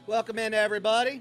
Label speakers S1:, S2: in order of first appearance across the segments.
S1: Welcome in, everybody.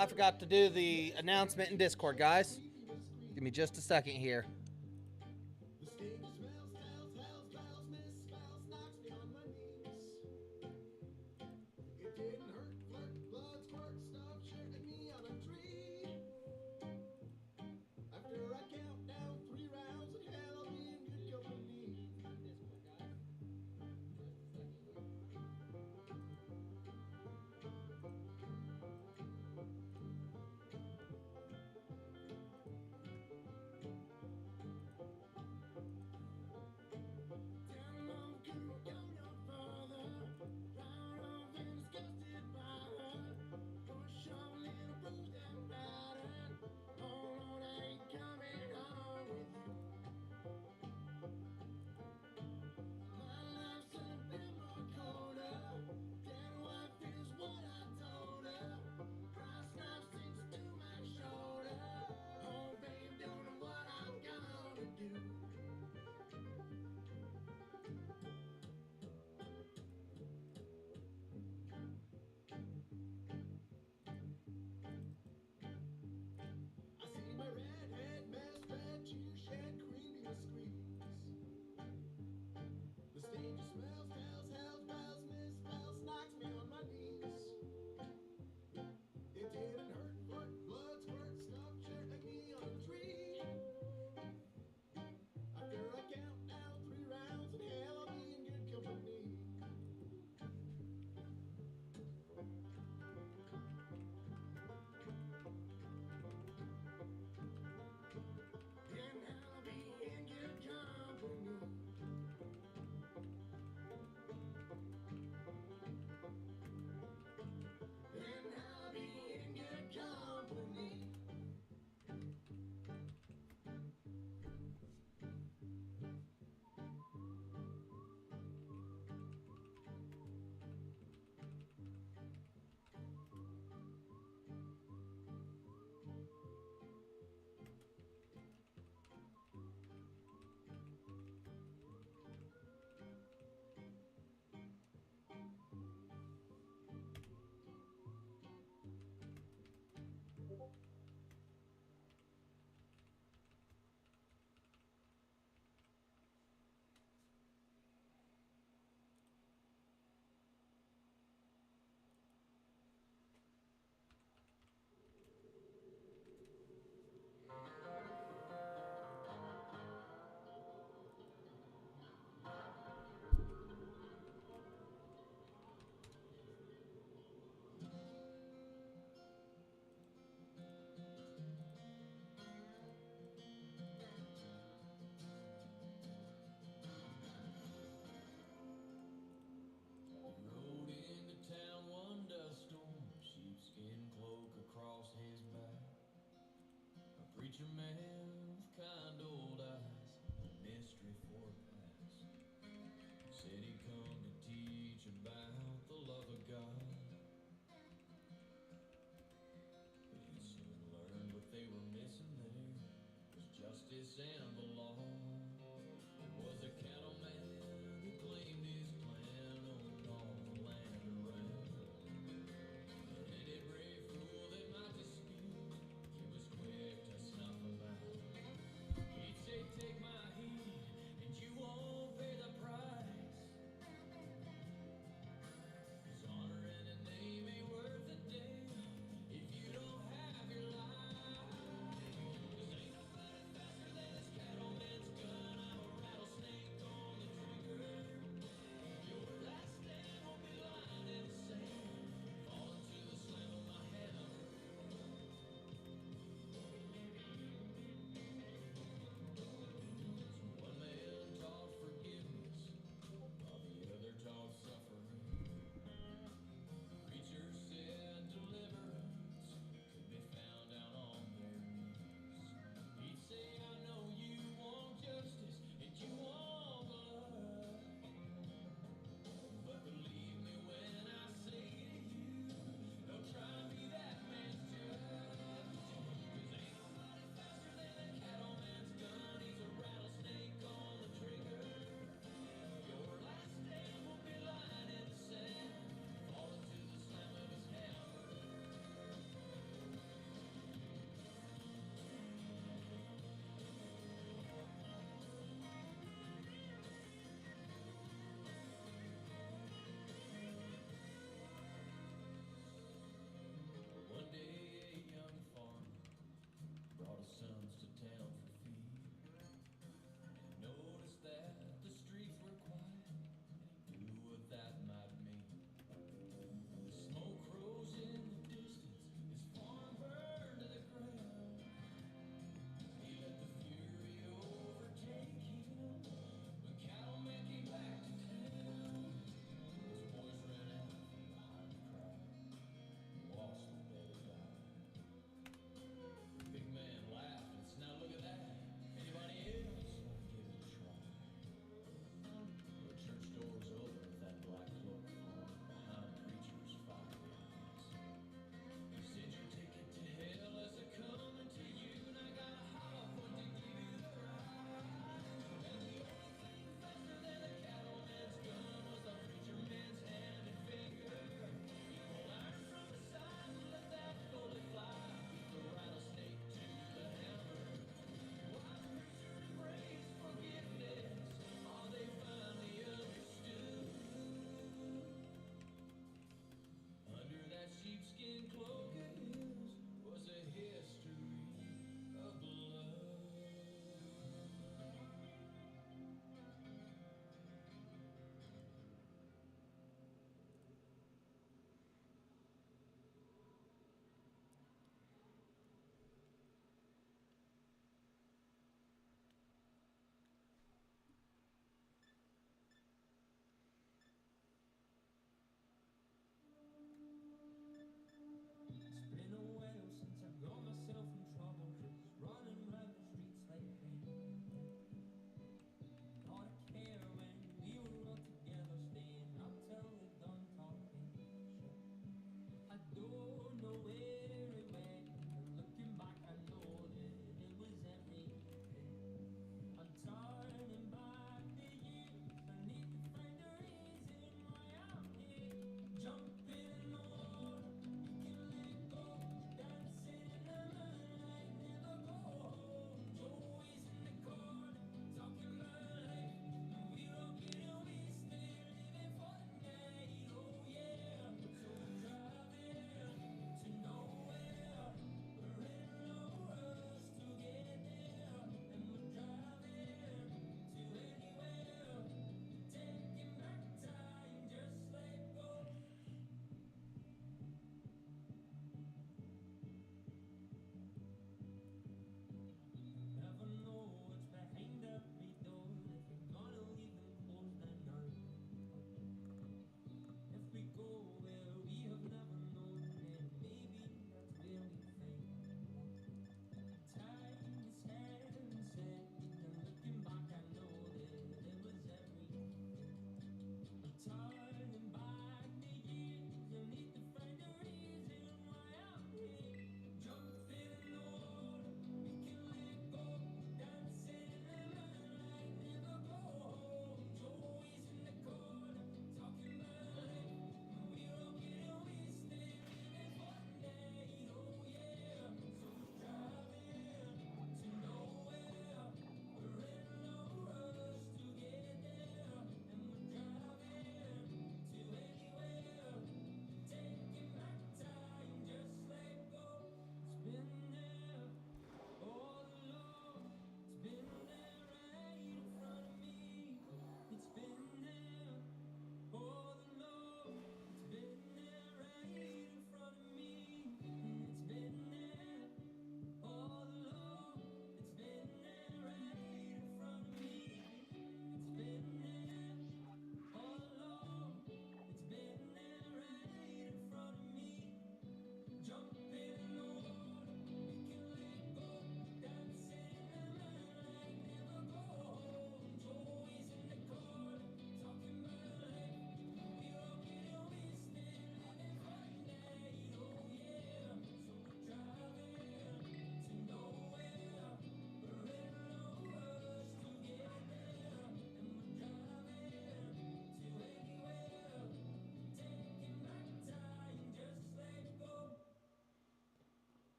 S1: I forgot to do the announcement in Discord, guys. Give me just a second here.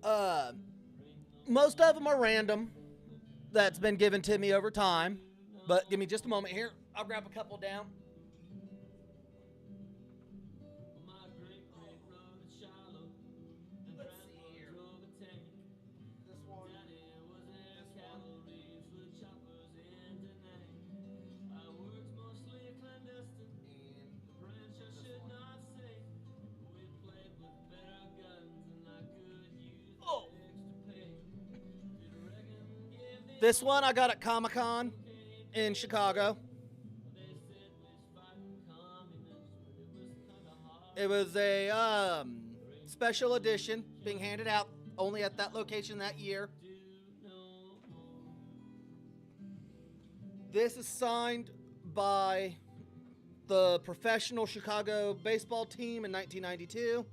S1: Uh, most of them are random. That's been given to me over time. But give me just a moment here. I'll grab a couple down. Let's see here. This one. This one. And this one. Oh! This one I got at Comic Con in Chicago. It was a special edition being handed out only at that location that year. This is signed by the professional Chicago baseball team in 1992.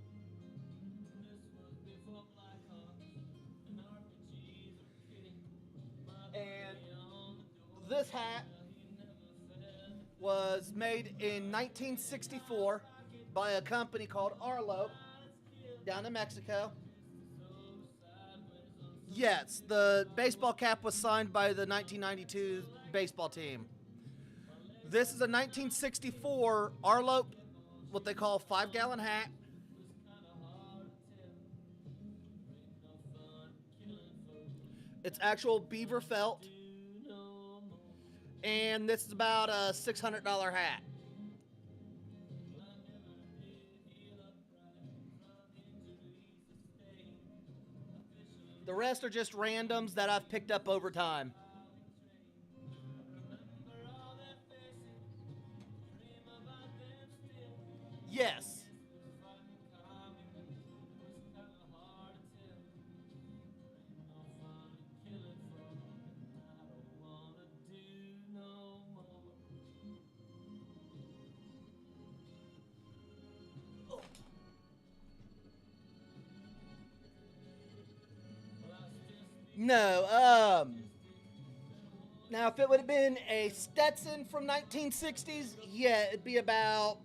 S1: And this hat was made in 1964 by a company called Arlo down in Mexico. Yes, the baseball cap was signed by the 1992 baseball team. This is a 1964 Arlo, what they call 5-gallon hat. It's actual beaver felt. And this is about a $600 hat. The rest are just randoms that I've picked up over time. Yes. No, now if it would have been a Stetson from 1960s, yeah, it'd be about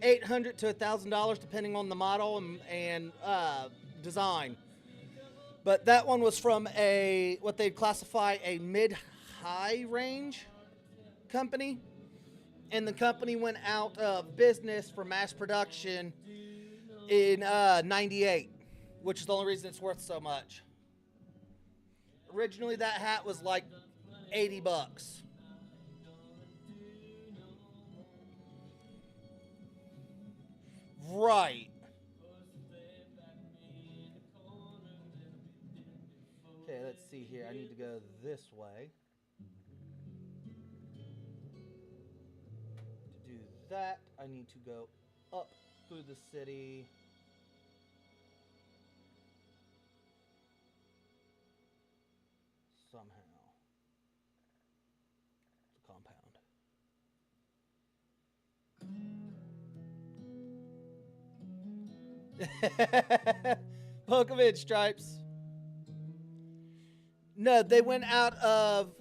S1: $800 to $1,000 depending on the model and design. But that one was from a what they'd classify a mid-high range company, and the company went out of business for mass production in '98, which is the only reason it's worth so much. Originally, that hat was like $80. Right. Okay, let's see here. I need to go this way. To do that, I need to go up through the city. Somehow. It's a compound. Pokovich stripes. No, they went out of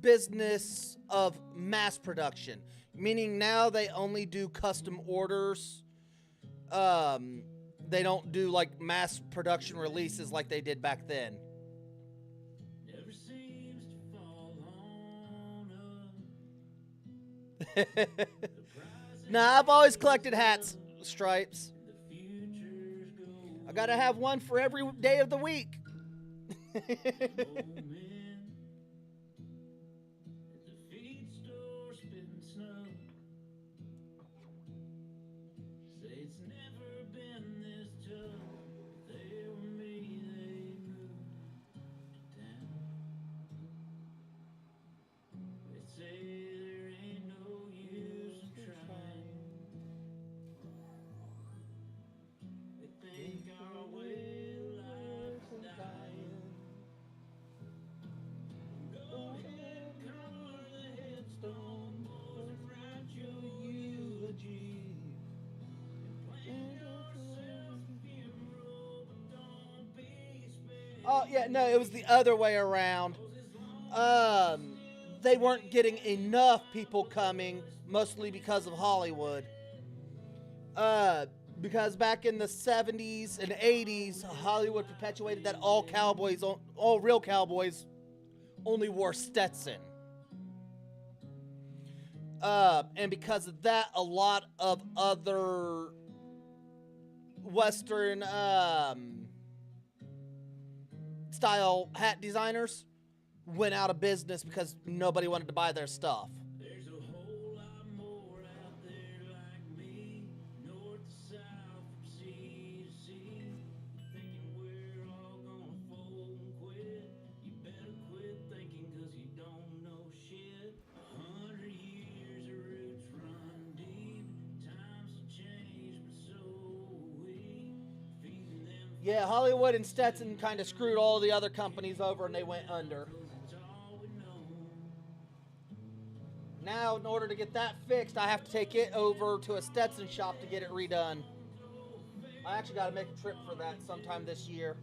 S1: business of mass production, meaning now they only do custom orders. Um, they don't do like mass production releases like they did back then. Nah, I've always collected hats, stripes. I gotta have one for every day of the week. Oh yeah, no, it was the other way around. Um, they weren't getting enough people coming, mostly because of Hollywood. Uh, Because back in the 70s and 80s, Hollywood perpetuated that all real cowboys, only wore Stetson. And because of that, a lot of other Western style hat designers went out of business because nobody wanted to buy their stuff. There's a whole lot more out there like me, north to south, from sea to sea. Thinking we're all gonna fold and quit. You better quit thinking, cause you don't know shit. 100 years of roots run deep. Times have changed, but so will we. Feeding them. Yeah, Hollywood and Stetson kind of screwed all the other companies over and they went under. Now, in order to get that fixed, I have to take it over to a Stetson shop to get it redone. I actually got to make a trip for that sometime this year.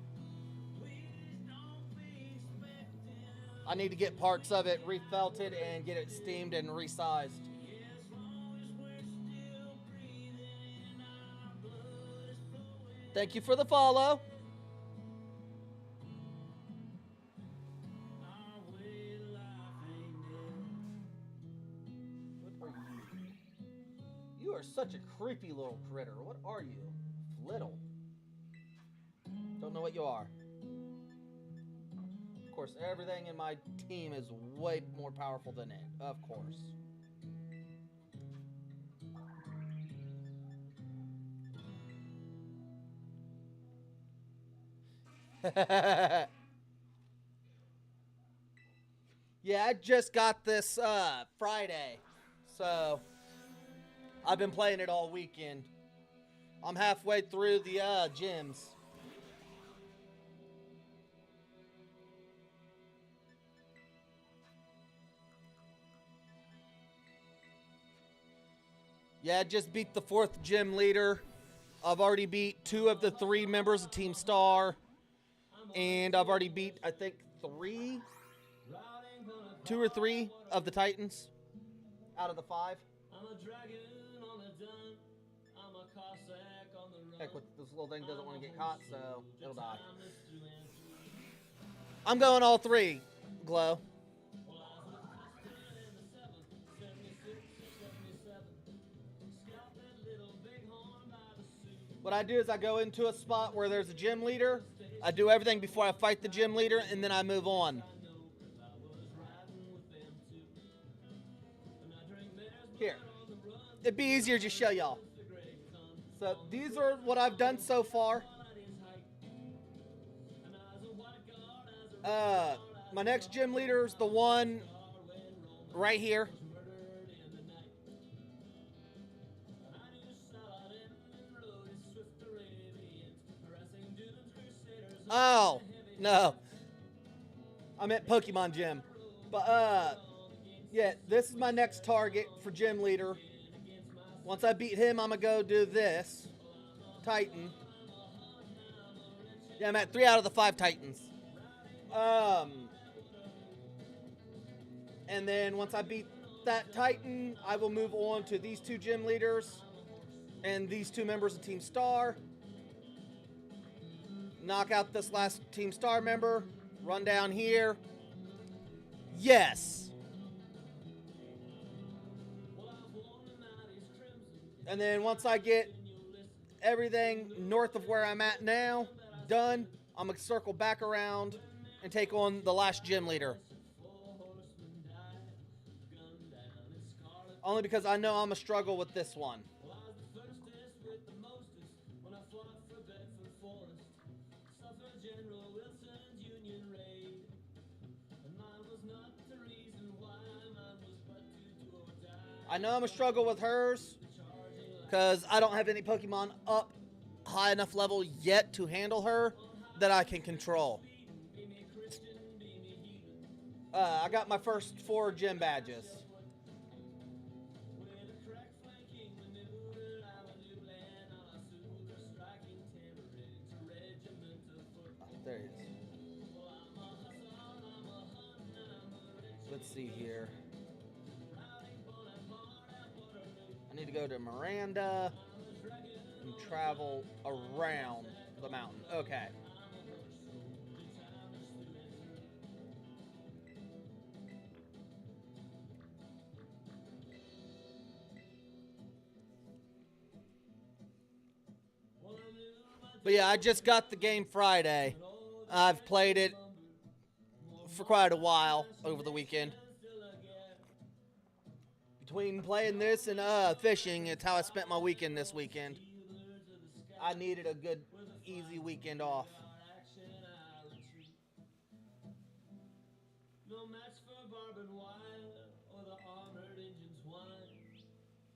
S1: I need to get parts of it refelted and get it steamed and resized. Thank you for the follow. You are such a creepy little critter. What are you? Little. Don't know what you are. Of course, everything in my team is way more powerful than it. Of course. Yeah, I just got this Friday. So, I've been playing it all weekend. I'm halfway through the gyms. Yeah, I just beat the 4th gym leader. I've already beat 2 of the 3 members of Team Star. And I've already beat, I think, 2 or 3 of the Titans out of the 5. Heck, with this little thing doesn't want to get caught, so it'll die. I'm going all 3, Glow. What I do is I go into a spot where there's a gym leader. I do everything before I fight the gym leader, and then I move on. Here. It'd be easier to show y'all. So these are what I've done so far. My next gym leader is the one right here. Oh, no. I meant Pokemon Gym. But, yeah, this is my next target for gym leader. Once I beat him, I'm going to go do this. Titan. Yeah, I'm at 3 out of the 5 Titans. And then once I beat that Titan, I will move on to these 2 gym leaders and these 2 members of Team Star. Knock out this last Team Star member. Run down here. Yes. And then once I get everything north of where I'm at now done, I'm going to circle back around and take on the last gym leader. Only because I know I'm going to struggle with this one. I know I'm going to struggle with hers because I don't have any Pokemon up high enough level yet to handle her that I can control. I got my first 4 gym badges. There he is. Let's see here. I need to go to Miranda and travel around the mountain. Okay. But yeah, I just got the game Friday. I've played it for quite a while over the weekend. Between playing this and fishing, it's how I spent my weekend this weekend. I needed a good, easy weekend off. No match for barbed wire or the armored engine's whine.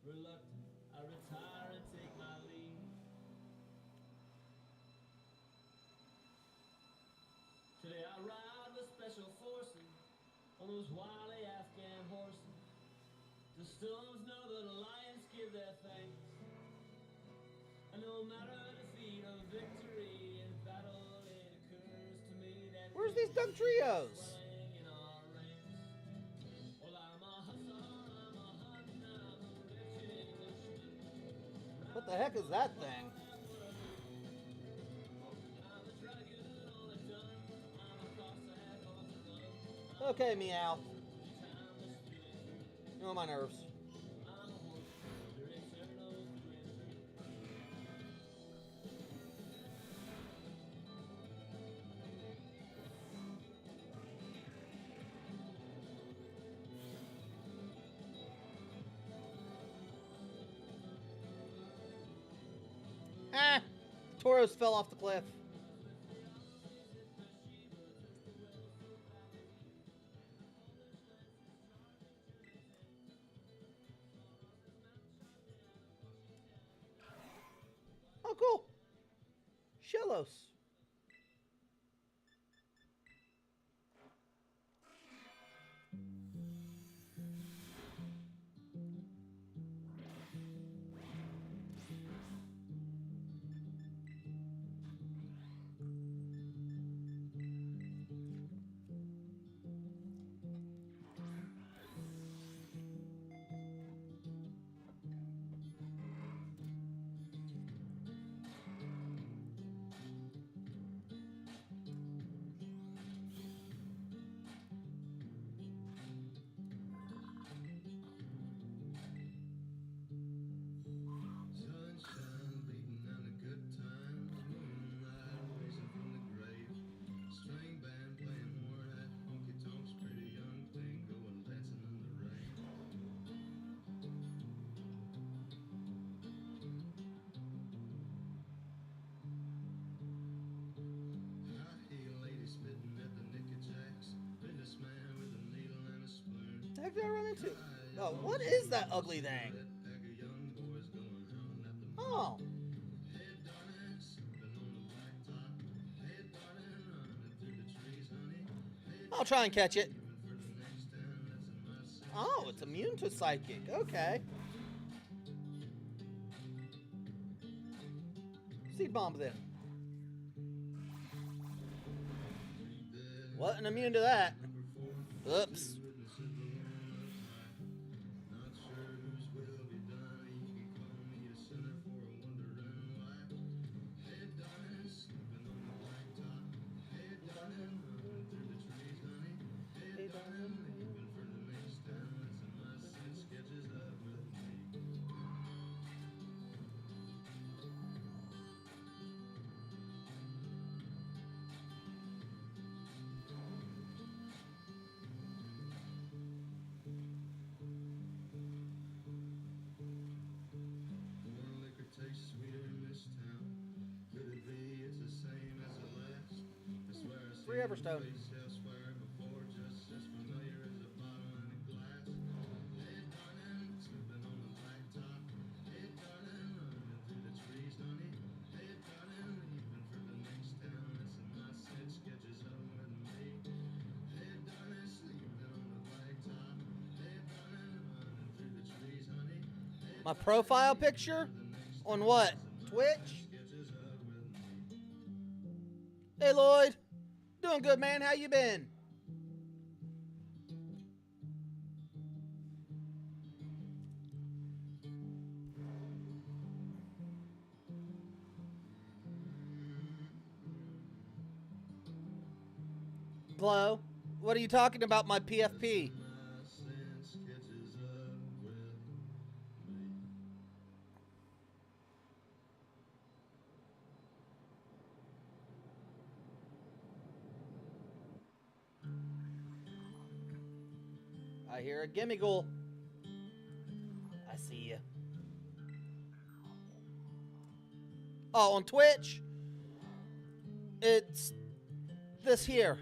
S1: Reluctant, I retire and take my leave. Today I ride with special forces on those wily Afghan horses. The stones know that the lions give their thanks. And no matter defeat or victory in battle, it occurs to me that where's these Doug Trios? What the heck is that thing? Okay, meow. You're on my nerves. Ah! Toros fell off the cliff. Oh, cool. Shellos. The heck did I run into? Oh, what is that ugly thing? Oh. I'll try and catch it. Oh, it's immune to psychic. Okay. Seed bomb then. Wasn't immune to that. Oops. Free Everstone. My profile picture? On what? Twitch? Hey Lloyd. Doing good, man. How you been? Glow. What are you talking about, my PFP? I hear a gimmigle. I see you. Oh, on Twitch, it's this here.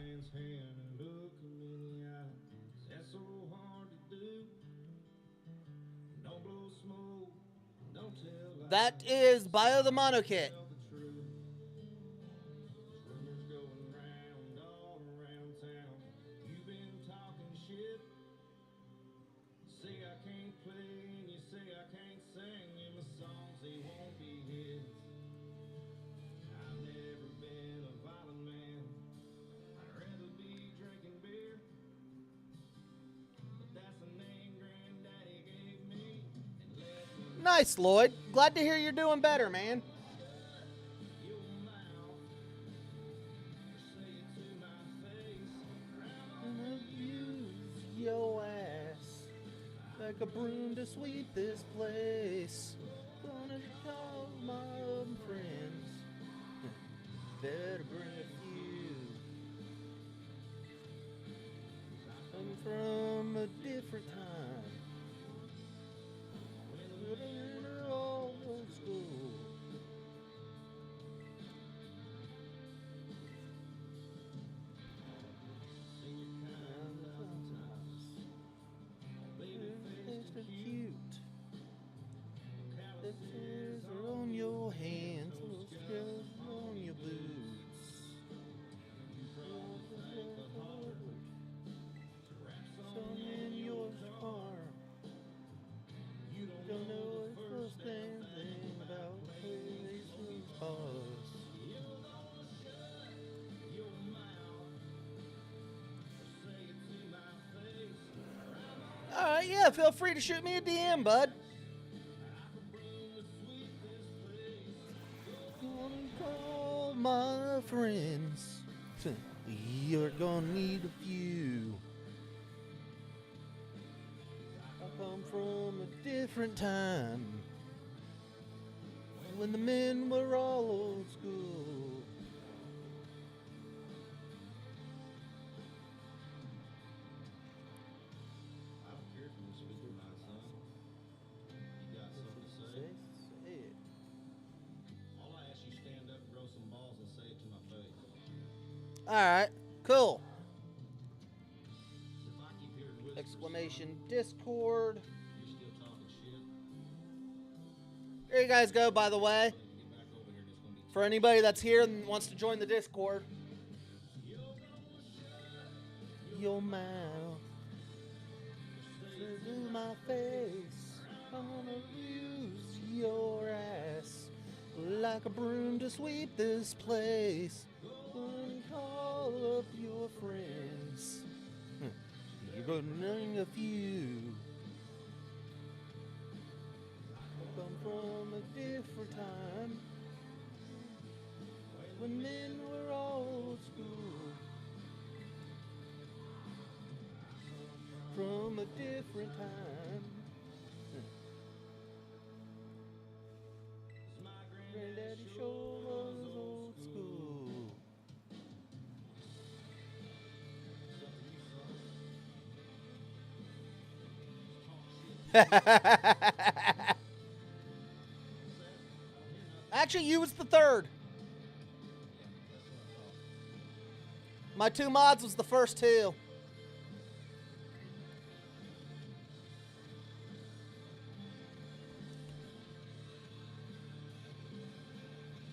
S1: That is Bio the Mono Kit. Nice, Lloyd. Glad to hear you're doing better, man. Use your ass like a broom to sweep this place. Gonna call my friends. Better bring a few. I'm from a different time. Old school. Mr. Cute. The tears are on your hands, little scars on your boots. Sun in your arm. Don't know the first thing about faceless pause. Alright, yeah, feel free to shoot me a DM, bud. Gonna call my friends. You're gonna need a few. I come from a different time, when the men were all old school.
S2: I don't care if you speak to my son. You got something to say?
S1: Say it.
S2: All I ask you, stand up, grow some balls, and say it to my face.
S1: Alright, cool.
S2: If I keep hearing whispers,
S1: Exclamation Discord.
S2: you're still talking shit.
S1: There you guys go, by the way.
S2: Get back over here, there's gonna be
S1: For anybody that's here and wants to join the Discord. Your mouth to my face. I'm gonna use your ass like a broom to sweep this place. And call up your friends. You're gonna need a few. I come from a different time, when men were old school. From a different time. Granddaddy sure was old school. Actually, you was the third. My two mods was the first two.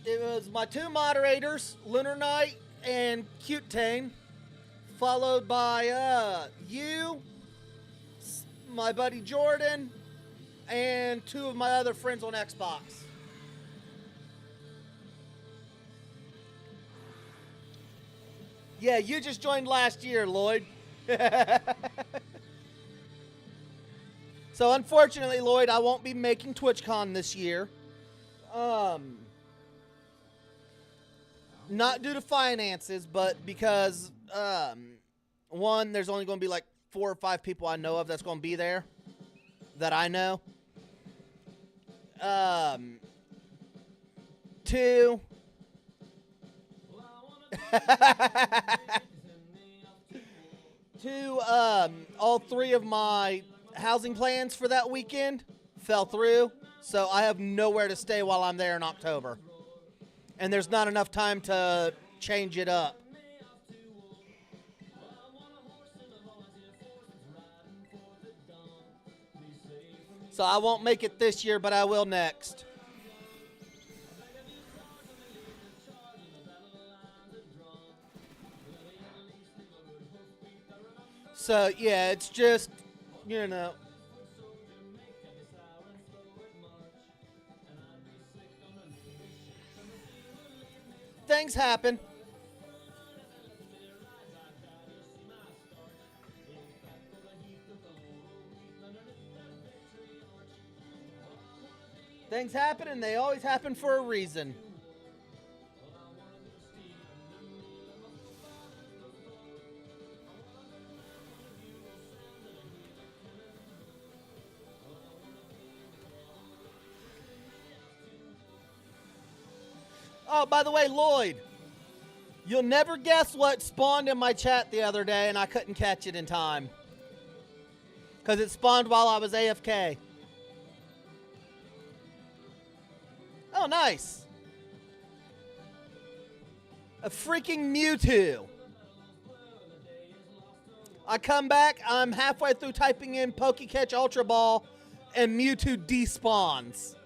S1: It was my two moderators, Lunar Knight and Cute Tane, followed by you, my buddy Jordan, and two of my other friends on Xbox. Yeah, you just joined last year, Lloyd. So unfortunately, Lloyd, I won't be making TwitchCon this year. Not due to finances, but because One, there's only going to be like 4 or 5 people I know of that's going to be there that I know. 2, two, all 3 of my housing plans for that weekend fell through, so I have nowhere to stay while I'm there in October. And there's not enough time to change it up. So I won't make it this year, but I will next. So, yeah, it's just, you know. Things happen. Things happen, and they always happen for a reason. Oh, by the way, Lloyd, you'll never guess what spawned in my chat the other day, and I couldn't catch it in time. Because it spawned while I was AFK. Oh, nice. A freaking Mewtwo. I come back, I'm halfway through typing in Pokecatch Ultra Ball, and Mewtwo despawns.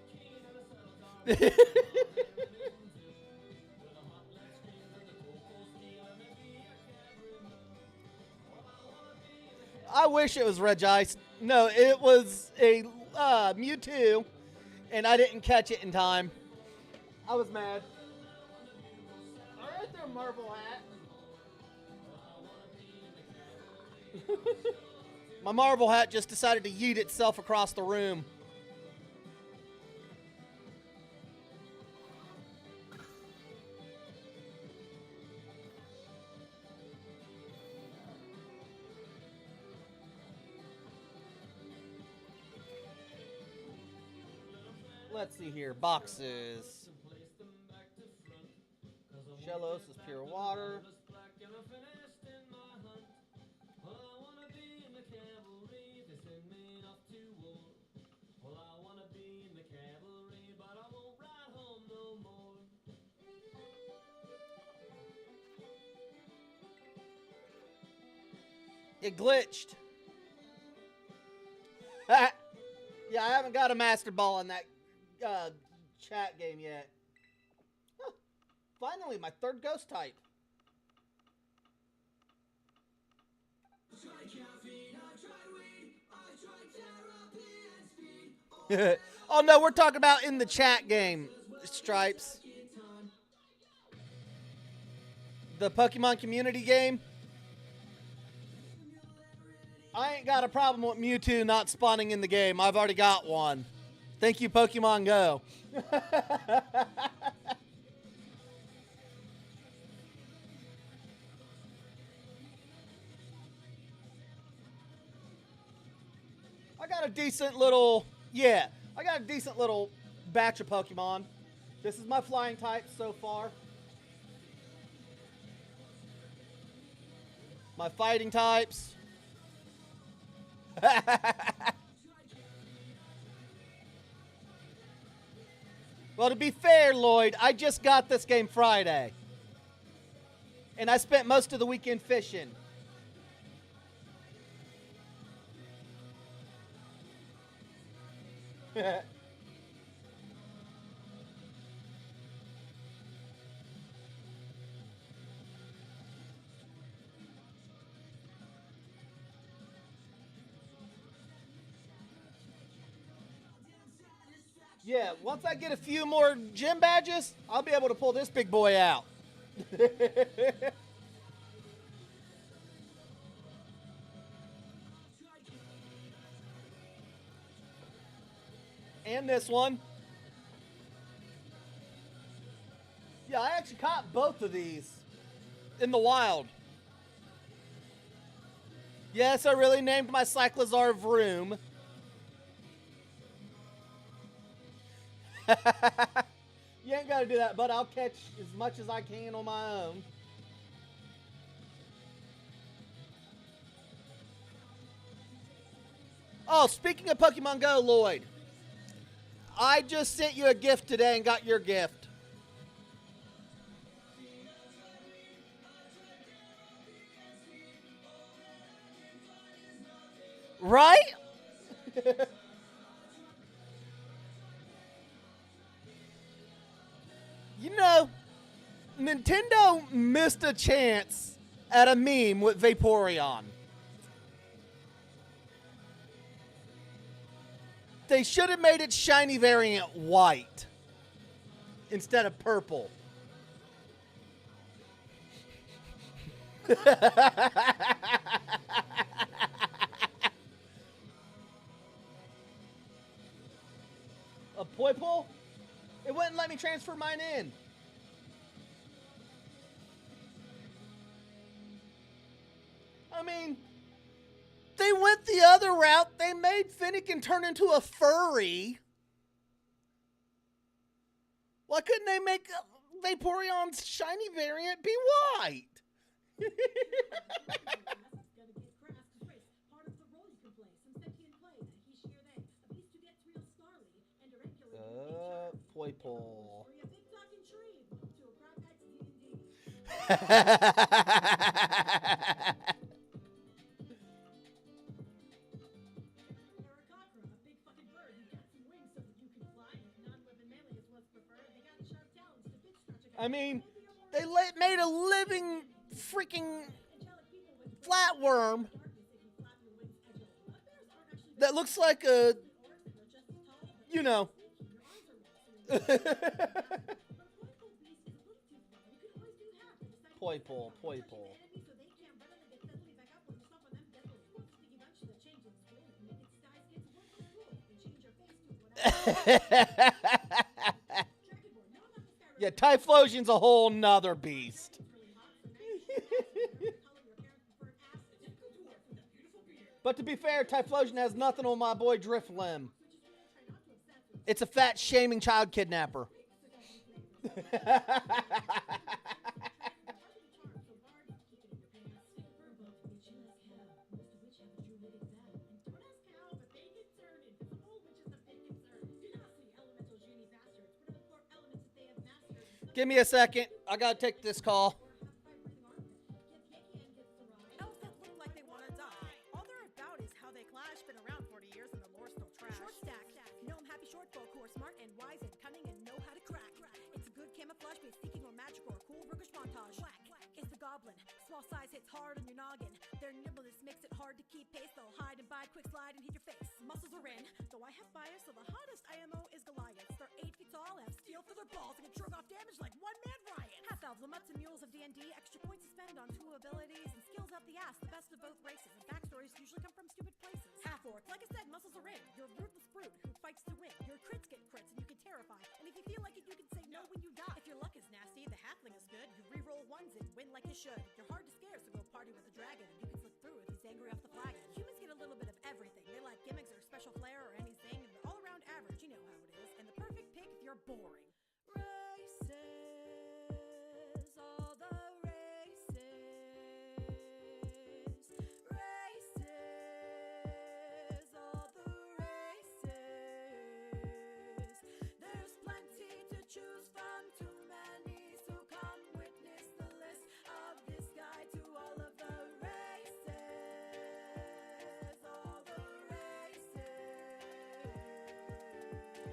S1: I wish it was Regice. No, it was a Mewtwo, and I didn't catch it in time. I was mad. All right there, Marvel Hat. My Marvel Hat just decided to yeet itself across the room. Let's see here. Boxes. Shellos is pure water. It glitched. Yeah, I haven't got a Master Ball in that chat game yet. Huh. Finally, my 3rd ghost type. Oh no, we're talking about in the chat game, Stripes. The Pokemon community game. I ain't got a problem with Mewtwo not spawning in the game. I've already got one. Thank you, Pokemon Go. I got a decent little, I got a decent little batch of Pokemon. This is my flying type so far. My fighting types. Well, to be fair, Lloyd, I just got this game Friday. And I spent most of the weekend fishing. Yeah, once I get a few more gym badges, I'll be able to pull this big boy out. And this one. Yeah, I actually caught both of these in the wild. Yes, I really named my Cyclozar Vroom. You ain't got to do that, but I'll catch as much as I can on my own. Oh, speaking of Pokemon Go, Lloyd, I just sent you a gift today and got your gift. Right? You know, Nintendo missed a chance at a meme with Vaporeon. They should have made its shiny variant white instead of purple. A Poipole? It wouldn't let me transfer mine in. I mean, they went the other route. They made Finnegan turn into a furry. Why couldn't they make Vaporeon's shiny variant be white? Poipole. I mean, they made a living freaking flatworm that looks like a, you know. Poipole, Poipole. Yeah, Typhlosion's a whole nother beast. But to be fair, Typhlosion has nothing on my boy Driflim. It's a fat shaming child kidnapper. Give me a second. I gotta take this call.
S3: Small size hits hard on your noggin. Their nimbleness makes it hard to keep pace. They'll hide and bide, quick slide and hit your face. Muscles are in, though I have bias, so the hottest IMO is Goliath. They're 8 feet tall, have steel for their balls, and can shrug off damage like one-man riot. Half elves, the mutts and mules of D&D, extra points to spend on 2 abilities and skills up the ass, the best of both races. And backstories usually come from stupid places. Half orc, like I said, muscles are in. You're a ruthless brute who fights to win. Your crits get crits, and you can terrify. And if you feel like it, you can say no when you die. If your luck is nasty, the halfling is good. You re-roll ones and win like you should. You're hard to scare, so go party with a dragon, and you can slip through if he's angry off the flagon. Humans get a little bit of everything. They like gimmicks or special flair or anything, and they're all around average. You know how it is. And the perfect pick if you're boring. Races, all the races. Races, all the races. There's plenty to choose from, too many, so come witness the list of this guide to all of the races. All the races.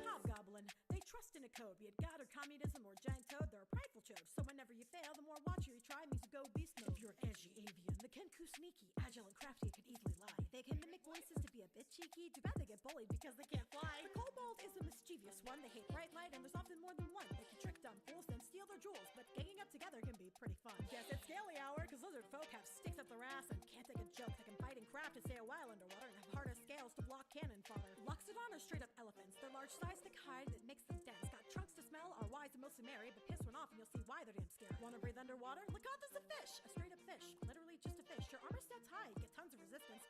S3: Hobgoblin, they trust in a code, be it God or communism or giant toad. They're a prideful chode, so whenever you fail, the more watcher you try means you go beast mode. If you're an edgy avian, the Kenku sneaky, agile and crafty, can easily lie. They can mimic voices to be a bit cheeky. Too bad they get bullied because they can't fly. The kobold is the mischievous one. They hate bright light, and there's often more than one. They can trick dumb fools, then steal their jewels, but ganging up together can be pretty fun. Yes, it's scaly hour, cause lizard folk have sticks up their ass and can't take a joke. They can bite and craft and stay a while underwater and have harder scales to block cannon fodder. Loxodon are straight up elephants. Their large size, thick hide that makes them dense. Got trunks to smell, are wise and mostly merry, but piss one off and you'll see why they're damn scared. Wanna breathe underwater? Lakanthus a fish, a straight up fish. Literally just a fish. Your armor stats high, get tons of resistance.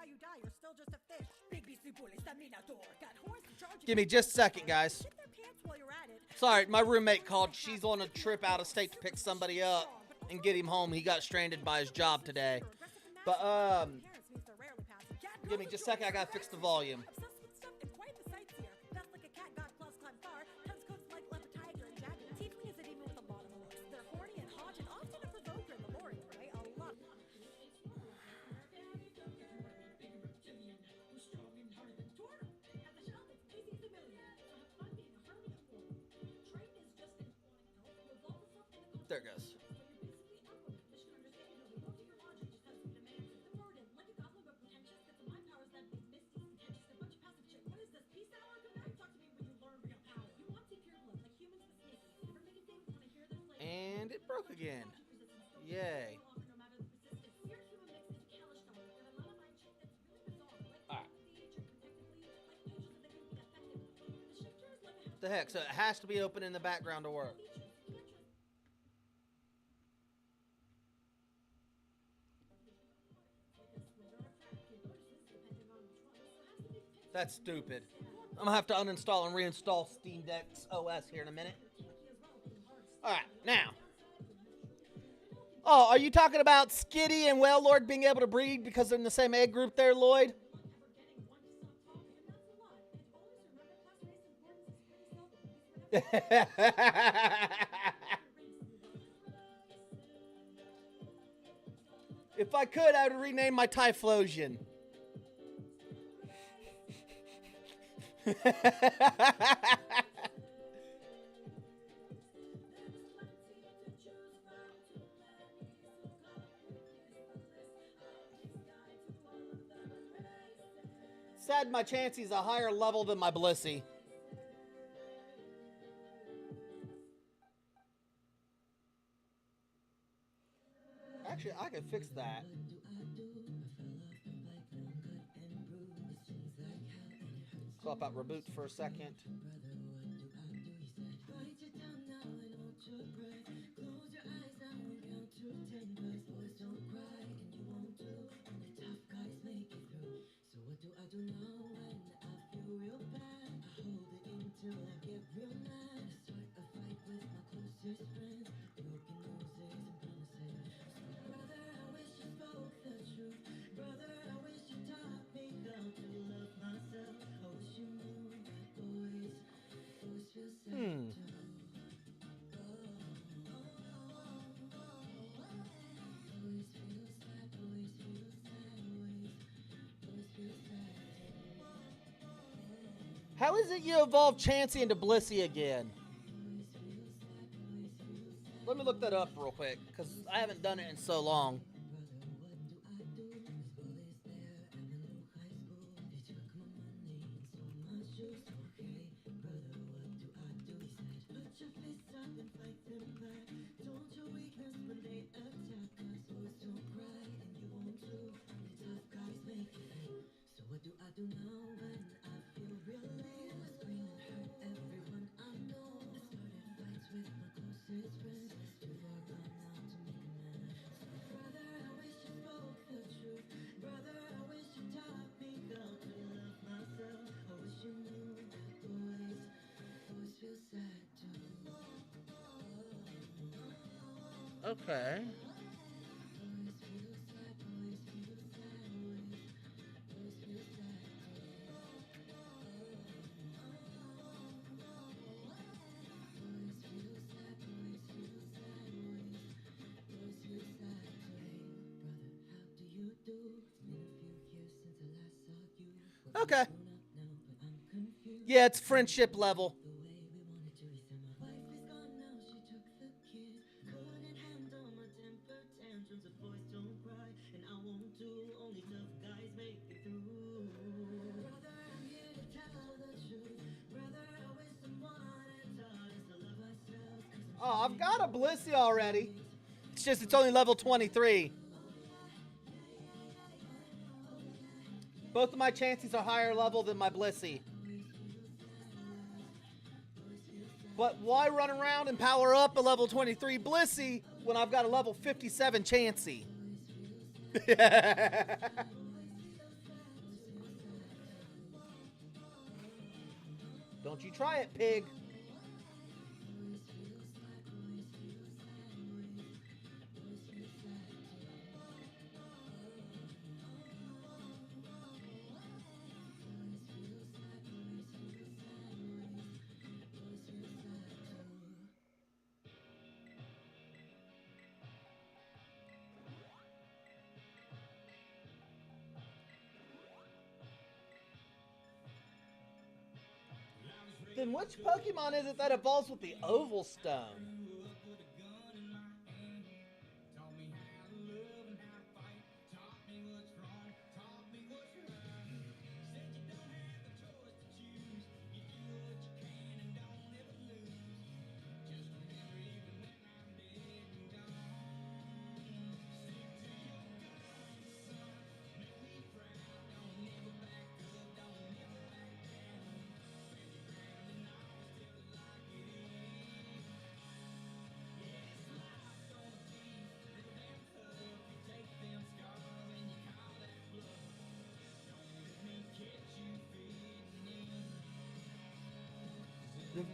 S3: you die, you're still just a fish. Big beastly bullies, Terminator. Got horns to charge you.
S1: Give me just a second, guys.
S3: Shit their pants while you're at it.
S1: Sorry, my roommate called. She's on a trip out of state to pick somebody up and get him home. He got stranded by his job today. But, give me just a second. I gotta fix the volume.
S3: Obsessed with stuff and quite the sights here. Best like a cat, got claws, climb far. Tons coats like leopard, tiger, and jacket. Tiefling is a demon with a lot of looks. They're horny and haunted, often a provoker in the lore, right? A lot.
S1: There it goes. And it broke again. Yay. Alright. The heck? So it has to be open in the background to work. That's stupid. I'm gonna have to uninstall and reinstall Steam Deck's OS here in a minute. Alright, now. Oh, are you talking about Skitty and Wailord being able to breed because they're in the same egg group there, Lloyd? If I could, I would rename my Typhlosion. Sad my Chansey's a higher level than my Blissey. Actually, I can fix that. Swap out reboot for a second. How is it you evolve Chansey into Blissey again? Let me look that up real quick, because I haven't done it in so long. Okay. Okay. Yeah, it's friendship level. Oh, I've got a Blissey already. It's just it's only level 23. Both of my Chanseys are higher level than my Blissey. But why run around and power up a level 23 Blissey when I've got a level 57 Chansey? Don't you try it, pig. Then which Pokemon is it that evolves with the Oval Stone?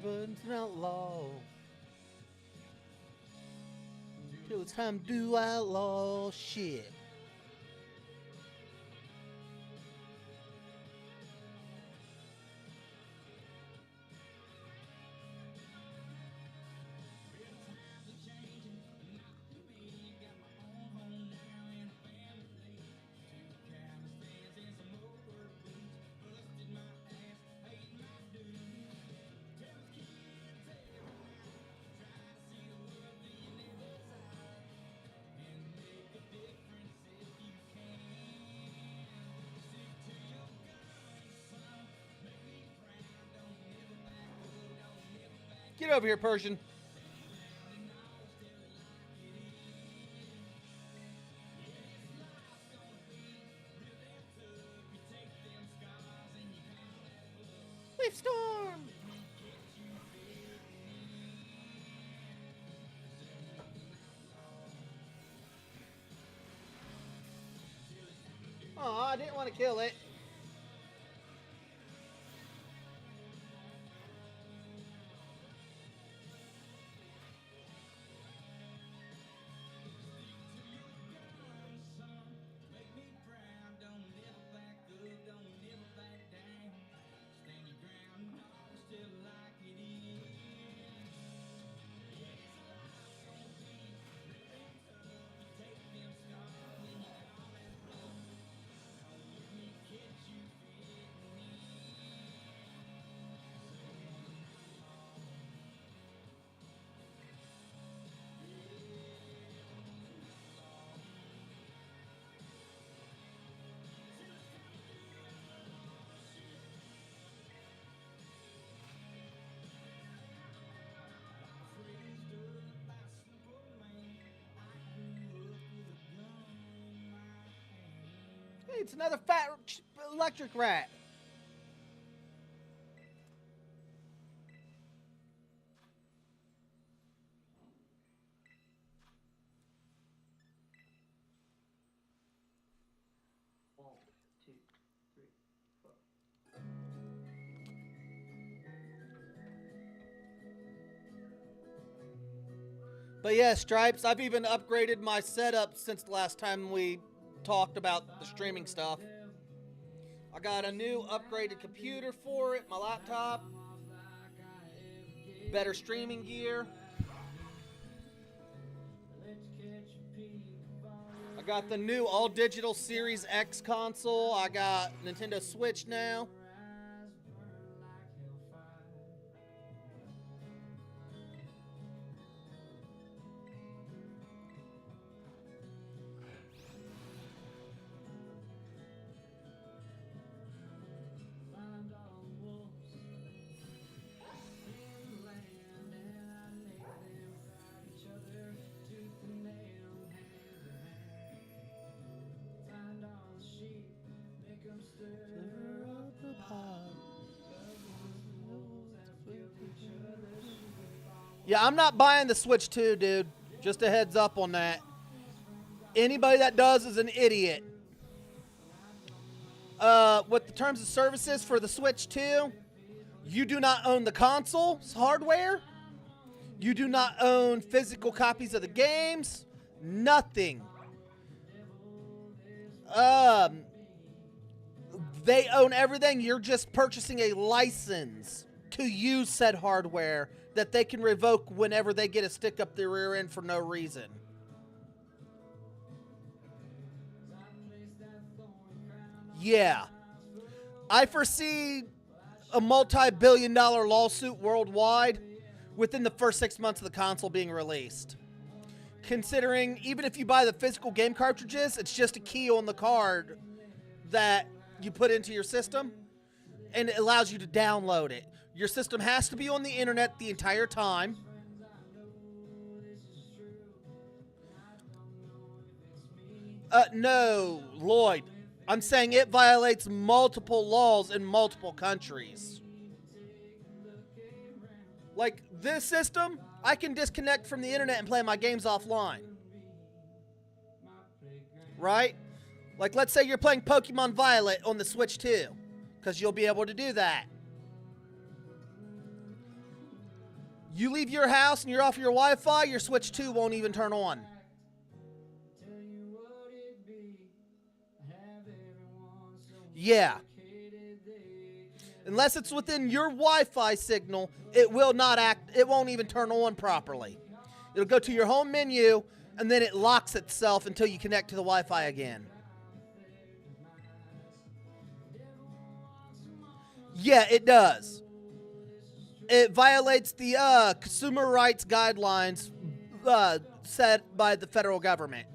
S1: Everyone's an outlaw. Till it's time to do outlaw shit. Get over here, Persian. Leaf Storm! Oh, I didn't want to kill it. Hey, it's another fat electric rat.
S4: One, two, three, four.
S1: But yeah, Stripes, I've even upgraded my setup since the last time we talked about the streaming stuff. I got a new upgraded computer for it, my laptop, better streaming gear. I got the new all-digital Series X console. I got Nintendo Switch now. Yeah, I'm not buying the Switch 2, dude. Just a heads up on that. Anybody that does is an idiot. With the terms of services for the Switch 2, You do not own the console's hardware. You do not own physical copies of the games. Nothing. They own everything. You're just purchasing a license to use said hardware that they can revoke whenever they get a stick up their rear end for no reason. Yeah. I foresee a multi-billion-dollar lawsuit worldwide within the first 6 months of the console being released. Considering even if you buy the physical game cartridges, it's just a key on the card that you put into your system, and it allows you to download it. Your system has to be on the internet the entire time. No, Lloyd. I'm saying it violates multiple laws in multiple countries. Like this system, I can disconnect from the internet and play my games offline. Right? Like let's say you're playing Pokemon Violet on the Switch 2, because you'll be able to do that. You leave your house and you're off your Wi-Fi, your Switch 2 won't even turn on. Yeah. Unless it's within your Wi-Fi signal, it will not act, it won't even turn on properly. It'll go to your home menu, and then it locks itself until you connect to the Wi-Fi again. Yeah, it does. It violates the consumer rights guidelines set by the federal government.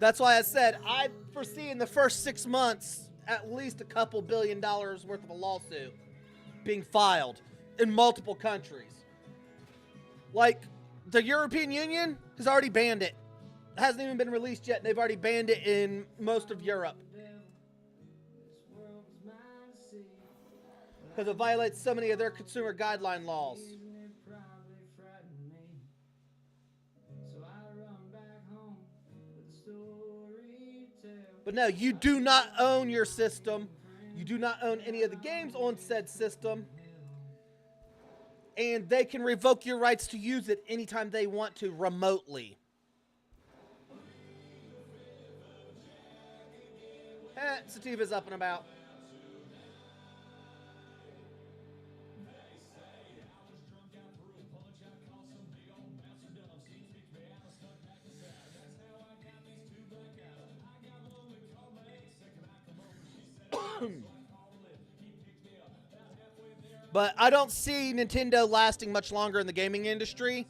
S1: That's why I said I foresee in the first 6 months at least a couple $1 billion worth of a lawsuit being filed in multiple countries. Like, the European Union has already banned it. It hasn't even been released yet, and they've already banned it in most of Europe. Because it violates so many of their consumer guideline laws. But no, you do not own your system. You do not own any of the games on said system. And they can revoke your rights to use it anytime they want to remotely. Sativa's up and about. But I don't see Nintendo lasting much longer in the gaming industry,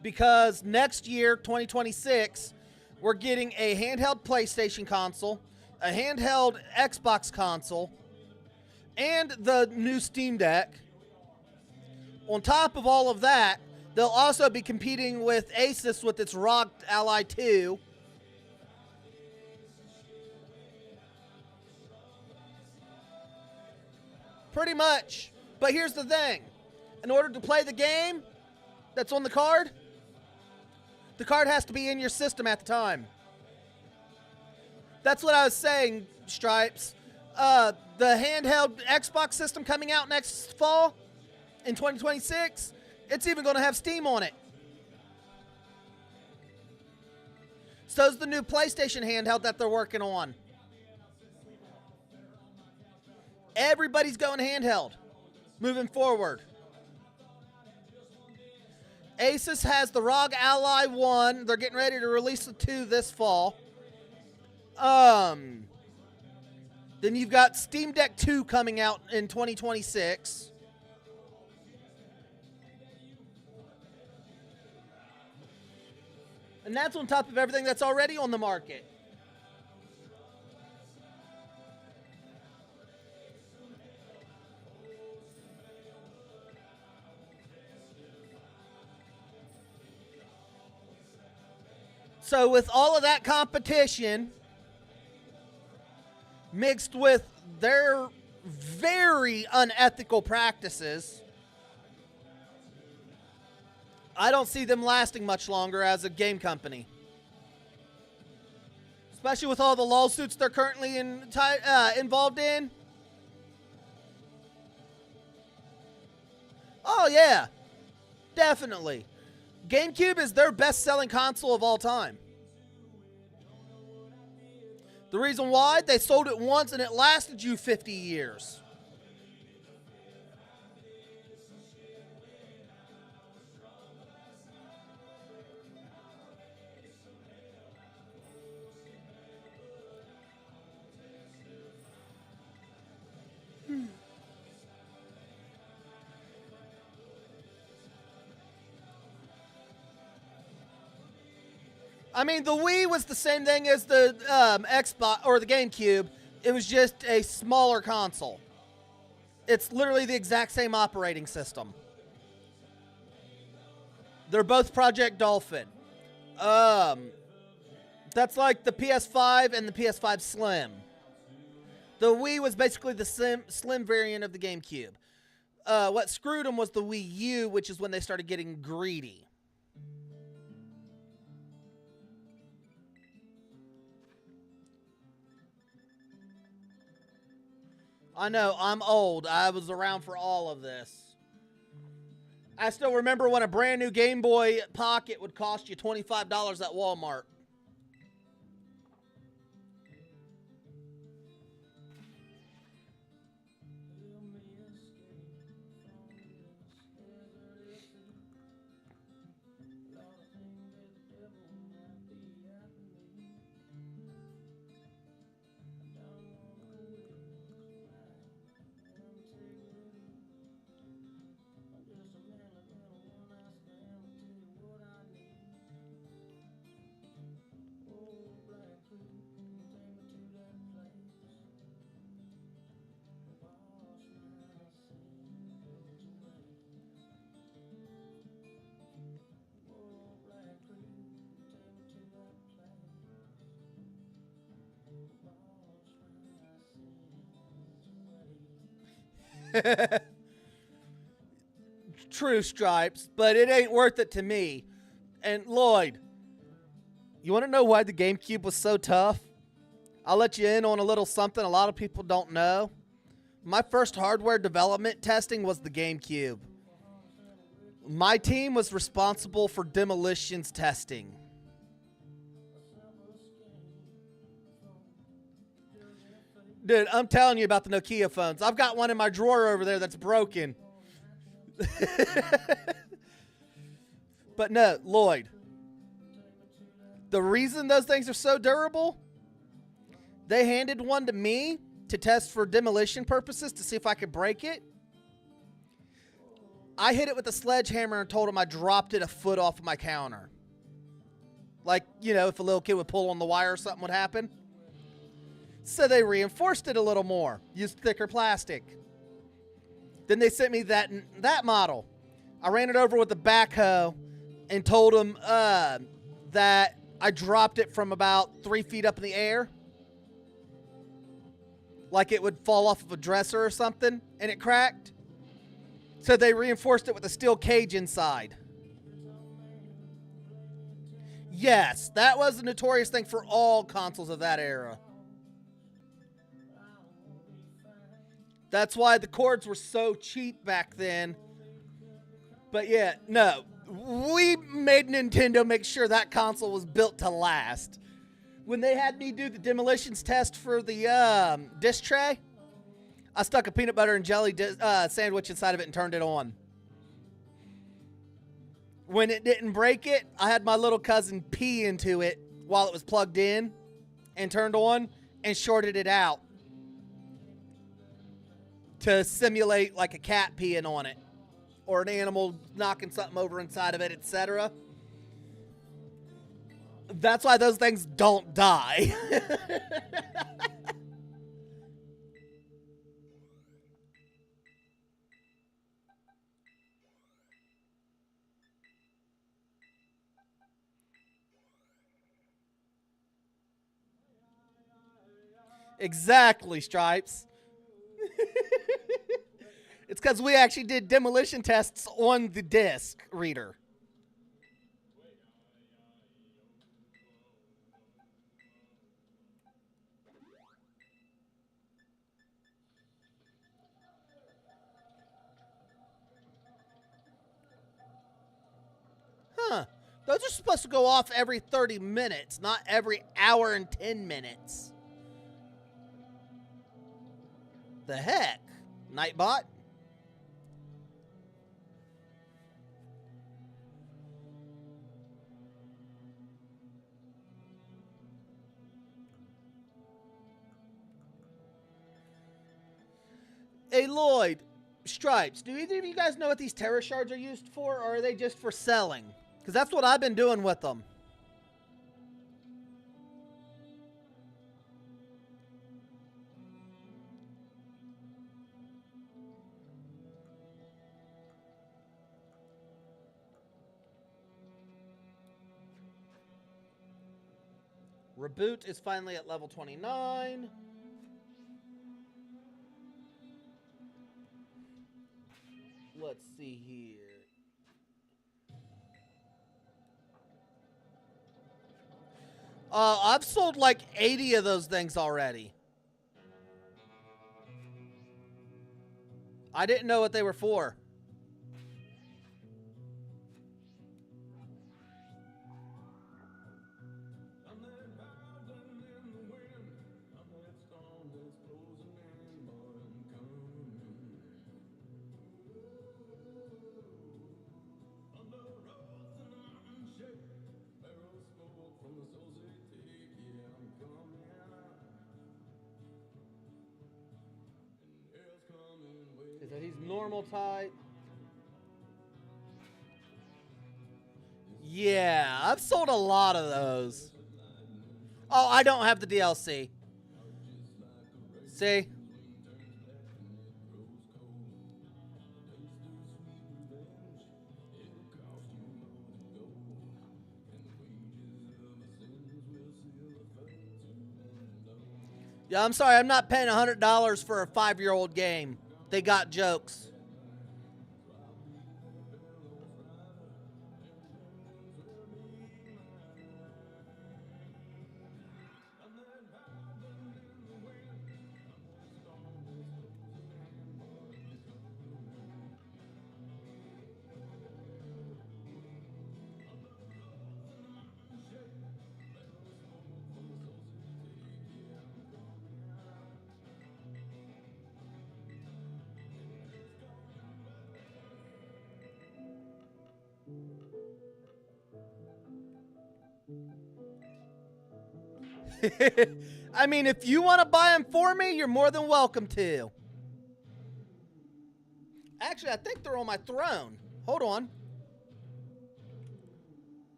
S1: because next year, 2026, we're getting a handheld PlayStation console, a handheld Xbox console, and the new Steam Deck. On top of all of that, they'll also be competing with Asus with its ROG Ally 2. Pretty much. But here's the thing. In order to play the game that's on the card has to be in your system at the time. That's what I was saying, Stripes. The handheld Xbox system coming out next fall in 2026, it's even going to have Steam on it. So's the new PlayStation handheld that they're working on. Everybody's going handheld moving forward. Asus has the ROG Ally 1. They're getting ready to release the 2 this fall. Then you've got Steam Deck 2 coming out in 2026. And that's on top of everything that's already on the market. So with all of that competition mixed with their very unethical practices, I don't see them lasting much longer as a game company. Especially with all the lawsuits they're currently involved in. Oh, yeah. Definitely. GameCube is their best-selling console of all time. The reason why? They sold it once and it lasted you 50 years. I mean, the Wii was the same thing as the Xbox or the GameCube. It was just a smaller console. It's literally the exact same operating system. They're both Project Dolphin. That's like the PS5 and the PS5 Slim. The Wii was basically the slim variant of the GameCube. What screwed them was the Wii U, which is when they started getting greedy. I know, I'm old. I was around for all of this. I still remember when a brand new Game Boy Pocket would cost you $25 at Walmart. True, Stripes, but it ain't worth it to me. And Lloyd, you want to know why the GameCube was so tough? I'll let you in on a little something a lot of people don't know. My first hardware development testing was the GameCube. My team was responsible for demolitions testing. Dude, I'm telling you about the Nokia phones. I've got one in my drawer over there that's broken. But no, Lloyd. The reason those things are so durable, they handed one to me to test for demolition purposes to see if I could break it. I hit it with a sledgehammer and told him I dropped it a foot off of my counter. Like, you know, if a little kid would pull on the wire, something would happen. So they reinforced it a little more, used thicker plastic. Then they sent me that model. I ran it over with a backhoe and told them that I dropped it from about 3 feet up in the air. Like it would fall off of a dresser or something, and it cracked. So they reinforced it with a steel cage inside. Yes, that was a notorious thing for all consoles of that era. That's why the cords were so cheap back then. But yeah, no. We made Nintendo make sure that console was built to last. When they had me do the demolitions test for the disc tray, I stuck a peanut butter and jelly sandwich inside of it and turned it on. When it didn't break it, I had my little cousin pee into it while it was plugged in and turned on and shorted it out to simulate like a cat peeing on it or an animal knocking something over inside of it, etc. That's why those things don't die. Exactly, Stripes. It's because we actually did demolition tests on the disc reader. Those are supposed to go off every 30 minutes, not every hour and 10 minutes. The heck? Nightbot? Hey, Lloyd, Stripes, do either of you guys know what these terror shards are used for, or are they just for selling? Because that's what I've been doing with them. Reboot is finally at level 29. Let's see here. I've sold like 80 of those things already. I didn't know what they were for. So he's normal type. Yeah, I've sold a lot of those. Oh, I don't have the DLC. See? Yeah, I'm sorry. I'm not paying $100 for a 5-year-old game. They got jokes. I mean, if you want to buy them for me, you're more than welcome to. Actually, I think they're on my throne. Hold on.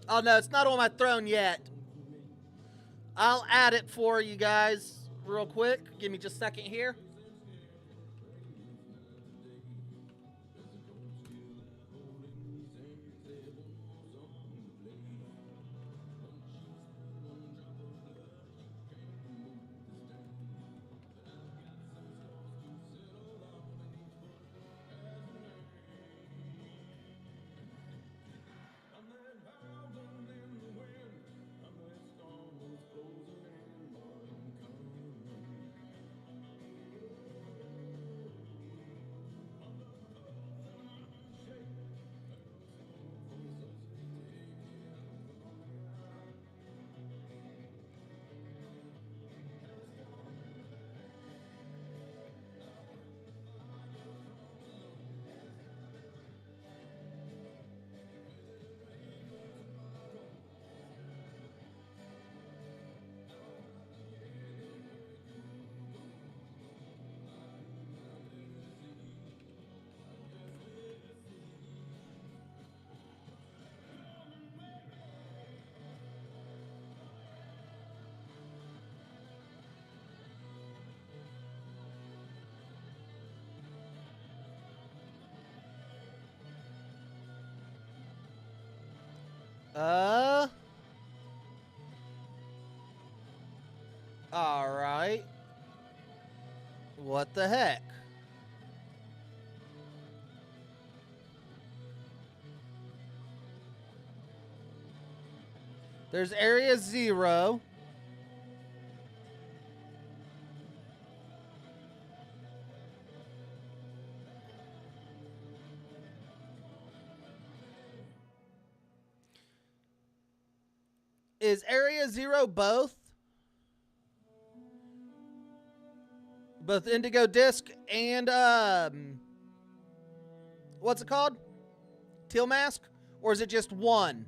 S1: Oh, no, it's not on my throne yet. I'll add it for you guys real quick. Give me just a second here. Uh, All right. What the heck? There's area 0. Is area 0 both? Both indigo disc and what's it called? Teal mask? Or is it just one?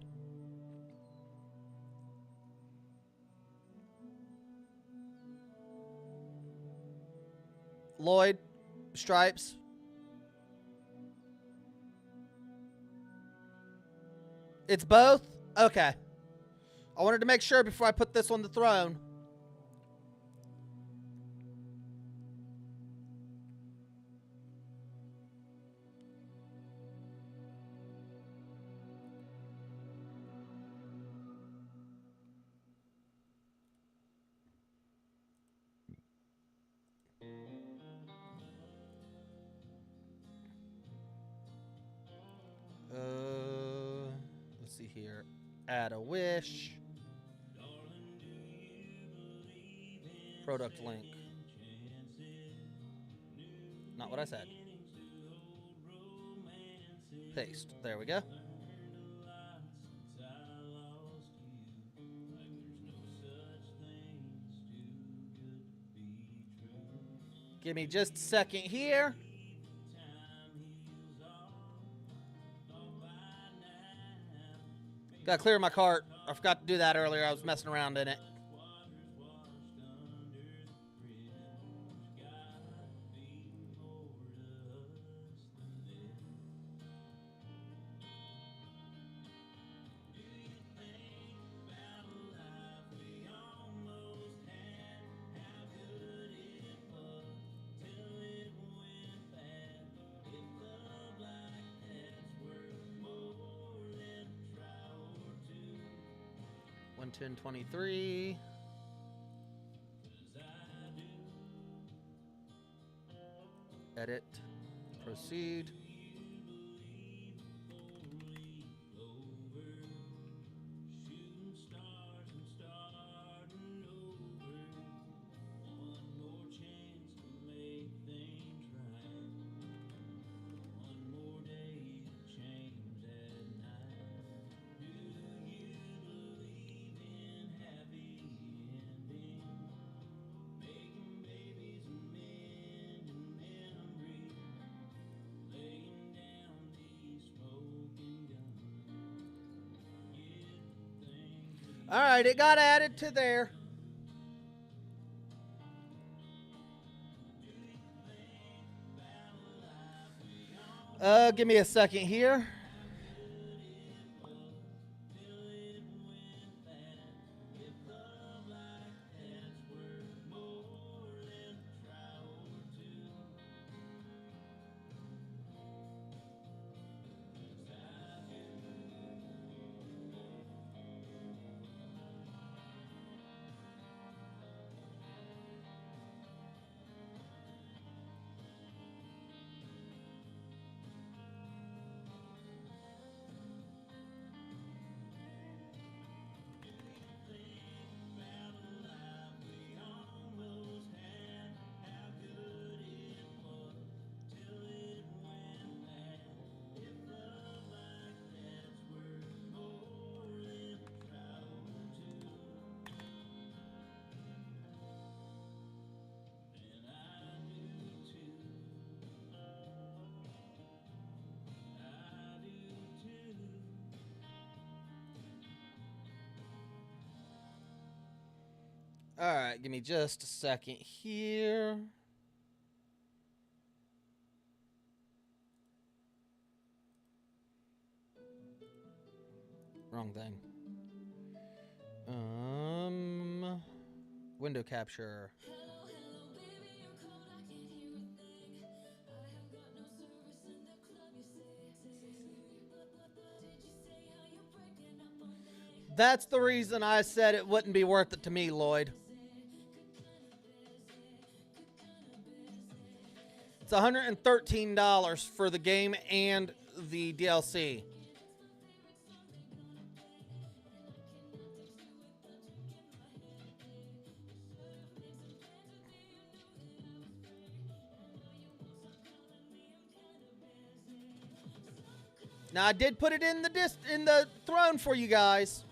S1: Lloyd, Stripes. It's both? Okay. I wanted to make sure before I put this on the throne. Let's see here. Add a wish. Product link. Not what I said. Paste. There we go. Give me just a second here. Gotta clear my cart. I forgot to do that earlier. I was messing around in it. $110.23. Edit. Proceed. All right, it got added to there. Give me a second here. All right, give me just a second here. Wrong thing. Window capture. That's the reason I said it wouldn't be worth it to me, Lloyd. It's $113 for the game and the DLC. Now, I did put it in the throne for you guys,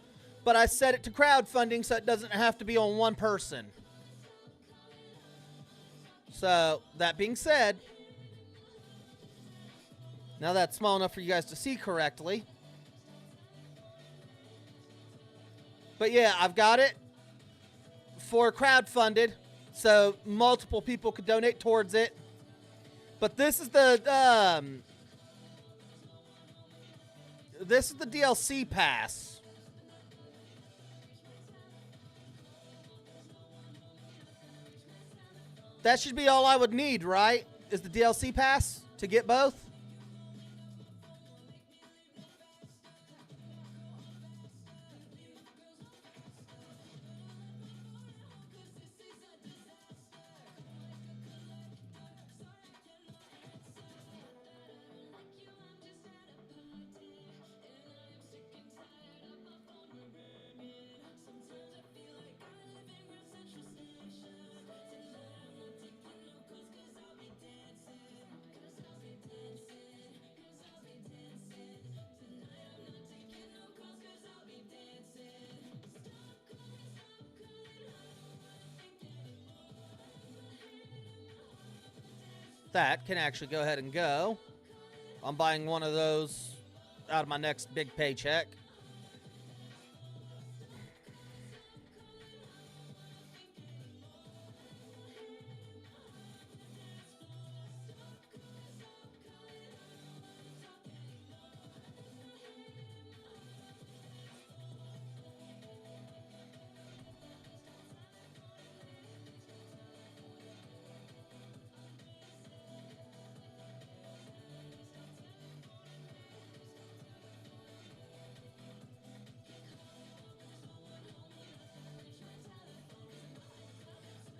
S1: but I set it to crowdfunding so it doesn't have to be on one person. So, that being said, now that's small enough for you guys to see correctly. But yeah, I've got it for crowdfunded, so multiple people could donate towards it. But this is the DLC pass. That should be all I would need, right? Is the DLC pass to get both? That can actually go ahead and go. I'm buying one of those out of my next big paycheck.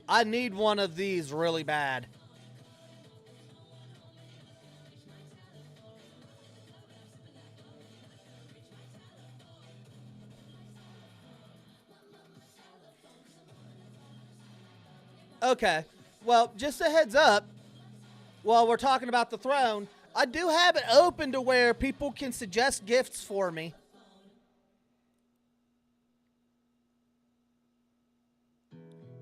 S1: I need one of these really bad. Okay, well, just a heads up, while we're talking about the throne, I do have it open to where people can suggest gifts for me.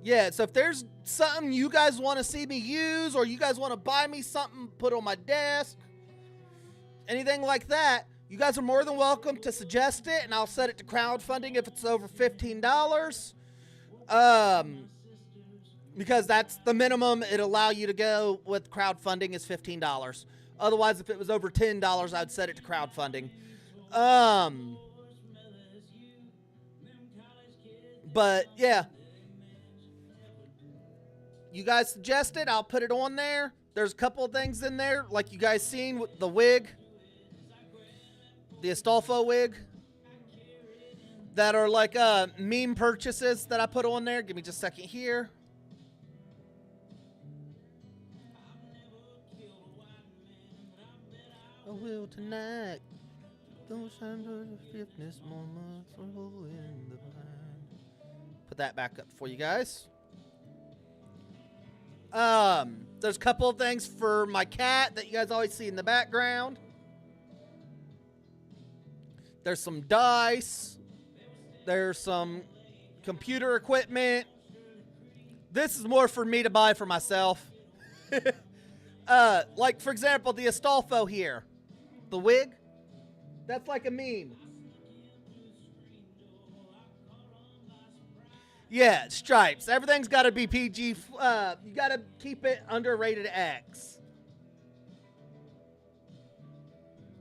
S1: Yeah, so if there's something you guys want to see me use, or you guys want to buy me something, put on my desk, anything like that, you guys are more than welcome to suggest it, and I'll set it to crowdfunding if it's over $15. Because that's the minimum it'll allow you to go with crowdfunding is $15. Otherwise, if it was over $10, I'd set it to crowdfunding. But yeah. You guys suggest it, I'll put it on there. There's a couple of things in there, like you guys seen with the wig, the Astolfo wig, that are like meme purchases that I put on there. Give me just a second here. I will tonight. Those times of forgiveness, moments are in the mind. Put that back up for you guys. There's a couple of things for my cat that you guys always see in the background. There's some dice. There's some computer equipment. This is more for me to buy for myself. Like, for example, the Astolfo here. The wig. That's like a meme. Yeah, stripes. Everything's got to be PG. You got to keep it under rated X.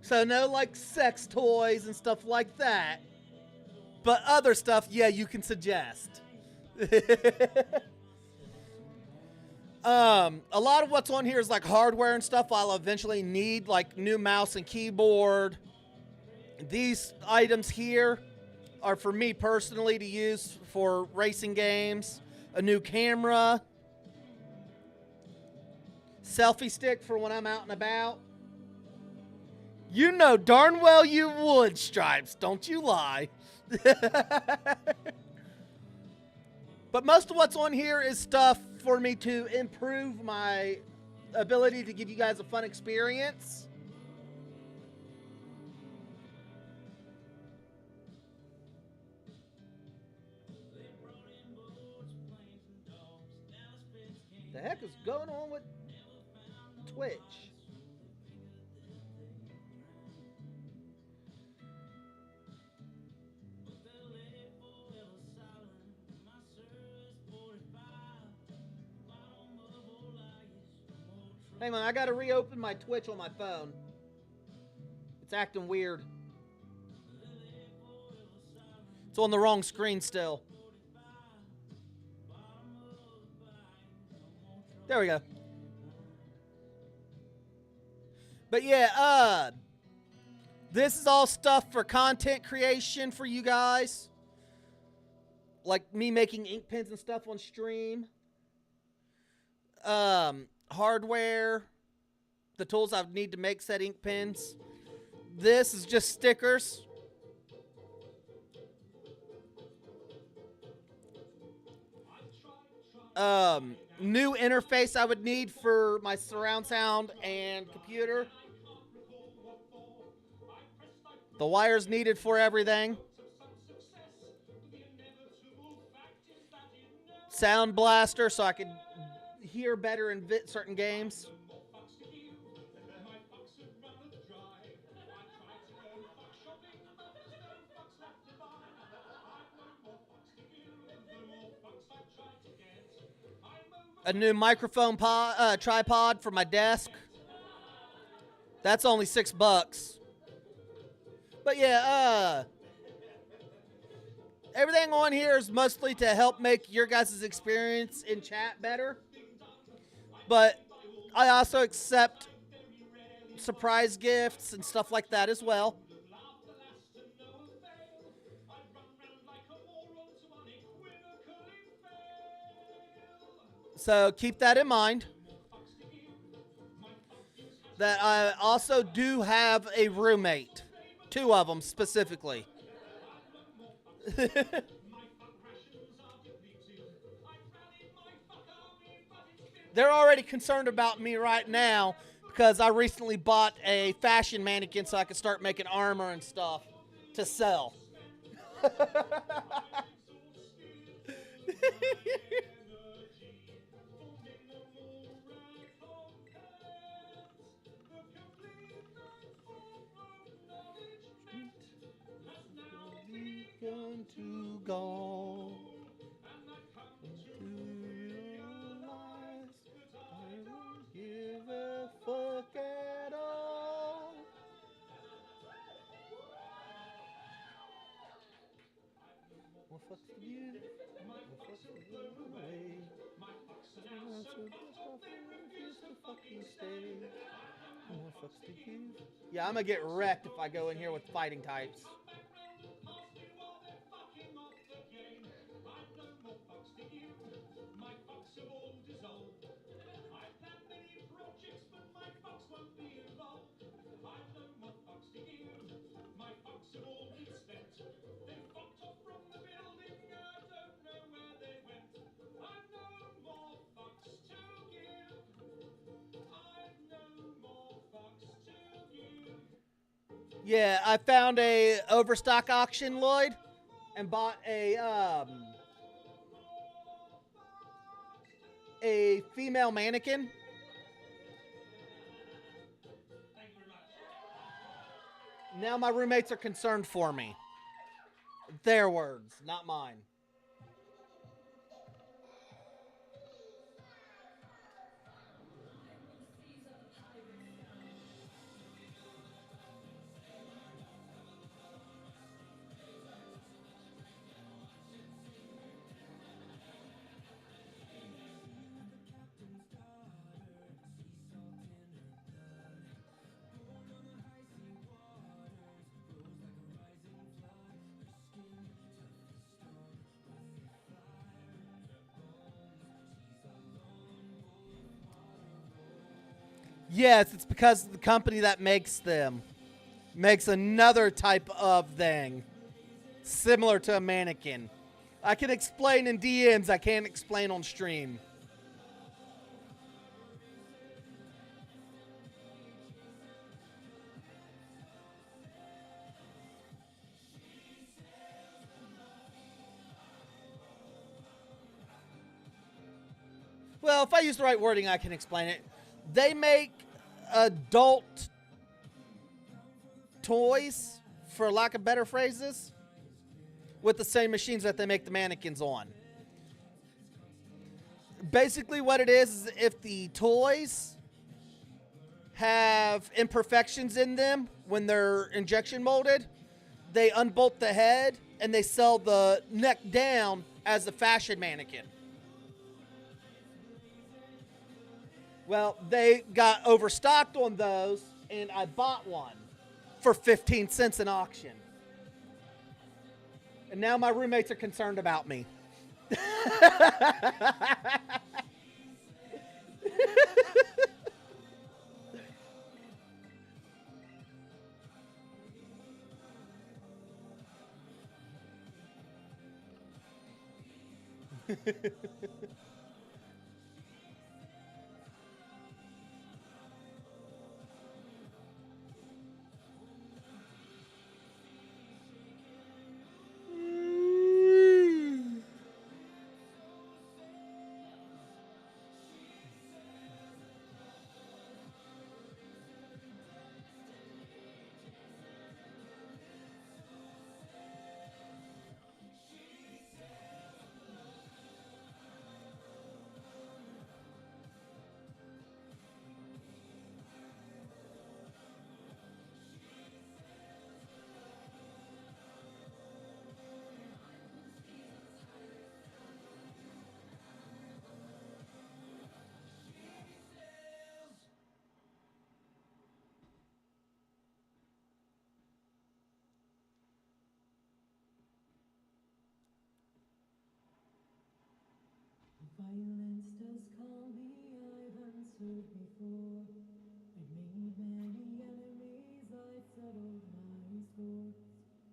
S1: So no, like, sex toys and stuff like that. But other stuff, yeah, you can suggest. A lot of what's on here is like hardware and stuff I'll eventually need, like new mouse and keyboard. These items here are for me personally to use for racing games, a new camera, selfie stick for when I'm out and about. You know darn well you would, Stripes. Don't you lie. But most of what's on here is stuff for me to improve my ability to give you guys a fun experience. The heck is going on with Twitch? Hang on, I gotta reopen my Twitch on my phone. It's acting weird. It's on the wrong screen still. There we go. But yeah, this is all stuff for content creation for you guys. Like me making ink pens and stuff on stream. Hardware. The tools I need to make said ink pens. This is just stickers. New interface I would need for my surround sound and computer. The wires needed for everything. Sound blaster so I could hear better in certain games. A new microphone tripod for my desk. That's only $6. But yeah, everything on here is mostly to help make your guys' experience in chat better. But I also accept surprise gifts and stuff like that as well. So keep that in mind. That I also do have a roommate. 2 of them specifically. They're already concerned about me right now because I recently bought a fashion mannequin so I could start making armor and stuff to sell. To go to realize I don't give a fuck at all. Well, fuck you. Well, fuck you away. I'm so pissed off and refuse to fucking stay. More fucks to you. Yeah, I'm gonna get wrecked if I go in here with fighting types. Yeah, I found a overstock auction, Lloyd, and bought a female mannequin. Now my roommates are concerned for me. Their words, not mine. Yes, it's because the company that makes them makes another type of thing similar to a mannequin. I can explain in DMs, I can't explain on stream. Well, if I use the right wording, I can explain it. They make adult toys, for lack of better phrases, with the same machines that they make the mannequins on. Basically, what it is if the toys have imperfections in them when they're injection molded, they unbolt the head and they sell the neck down as a fashion mannequin. Well, they got overstocked on those, and I bought one for 15 cents in auction. And now my roommates are concerned about me.
S5: Violence does call me, I've answered before. I've made many enemies, I settled my scores.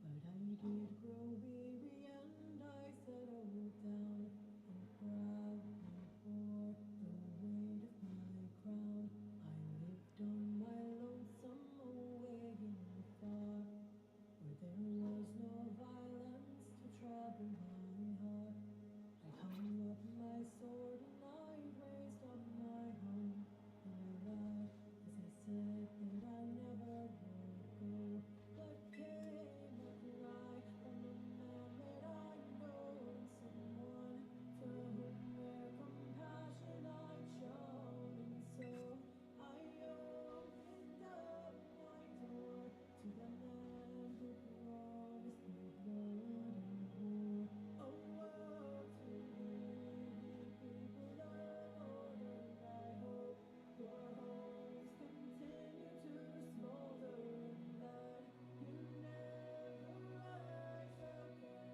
S5: But I did grow weary and I settled down and proudly bore the weight of my crown. I lived on my lonesome away in the far, where there was no violence to trouble my heart. I hung up my sword and I raised up my home. And I lied as I said that I never would go. But came a cry from a man that I know, and someone to whom their compassion I'd shown. And so I opened up my door to the man who promised me blood and war. Oh, woe to you, people of order, I hope your homes continue to smolder in blood. You never rise again.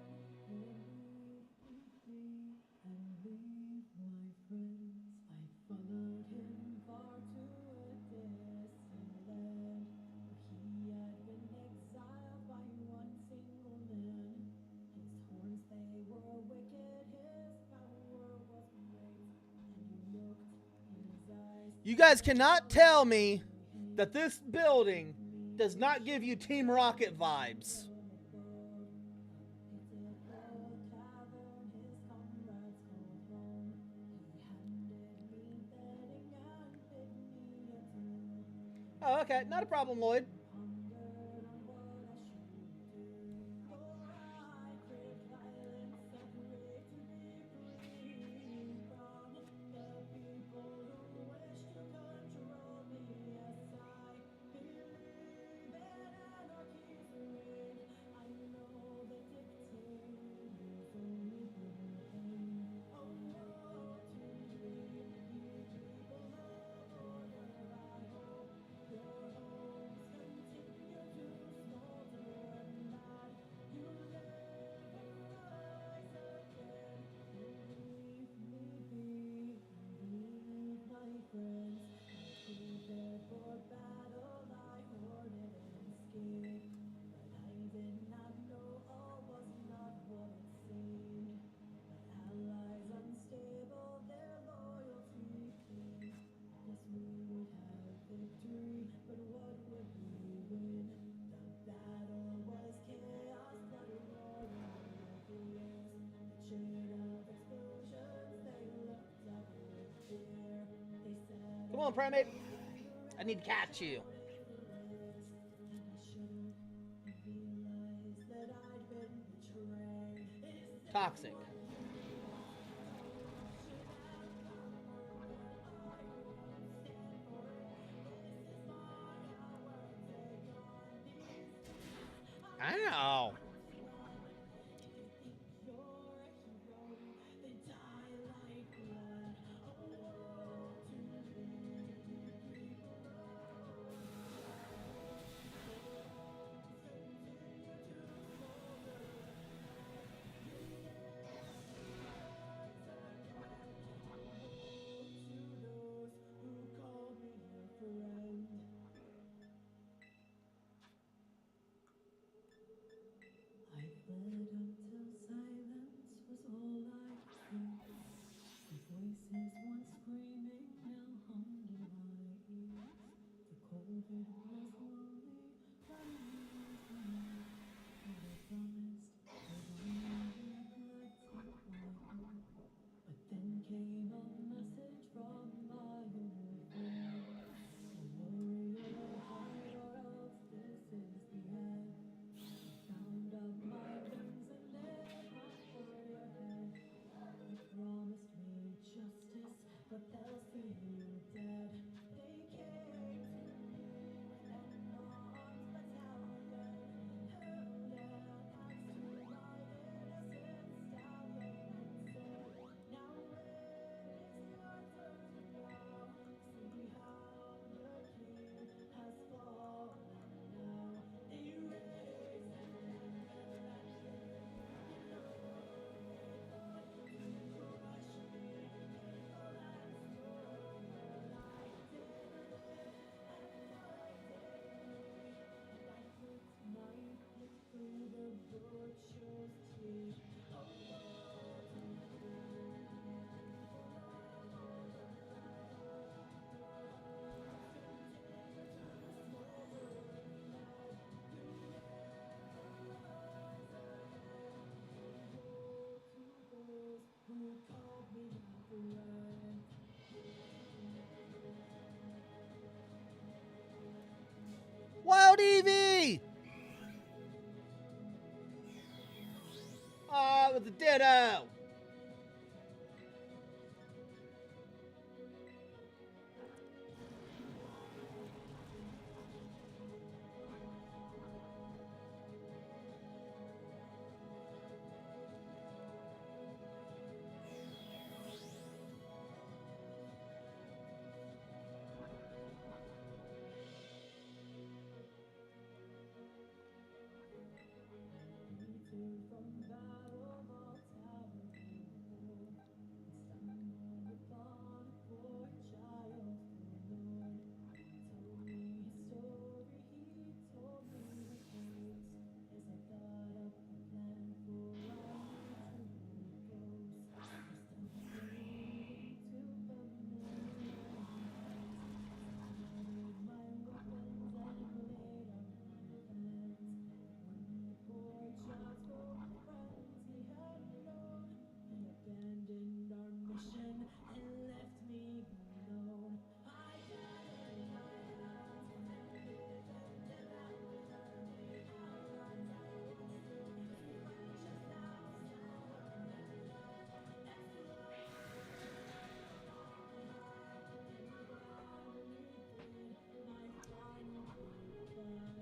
S5: Then leave me be and leave my friends. I followed him far to a distant land, where he had been exiled by one single man. His horns they were wicked, his power was great, and you looked in his eyes.
S1: You guys cannot tell me that this building does not give you Team Rocket vibes. Oh, okay. Not a problem, Lloyd. on, primate. I need to catch you. Toxic. I know.
S5: I fled until silence was all I could see. The voices once screaming now hummed in my ears. The cold wind blows slowly, running into me. And I promised I'd only neglect my own. But then came a message from my uniform. A warrior hide or else this is the end. Bound up my limbs and nailed my warrior head. They promised me justice, but they'll see you dead. They came to me with an armed battalion, held an axe to my innocent stallion, and said, "Now it is your turn to bow. See how the king has fallen now." They raised their anger at me, you know they thought to crush me, painful and slow, but I did live and I did breathe, and I put my foot through the butcher's teeth. Oh, woe to those who called me a friend.
S1: Wild Eevee! Oh, it was a ditto.
S5: Beaten from battle, all towered before, and stumbled upon a poor child forlorn. Told me his story, he told me his woes, as I thought up a plan for our mutual goals. I stumbled into familiar lands, gathered my weapons and laid out my plans. When the poor child's old friends he had known, he abandoned our mission and left me alone. I gathered my arms and lived and devoured the hours I once knew. Two friendships now sour and love, and slowly my final goodbye.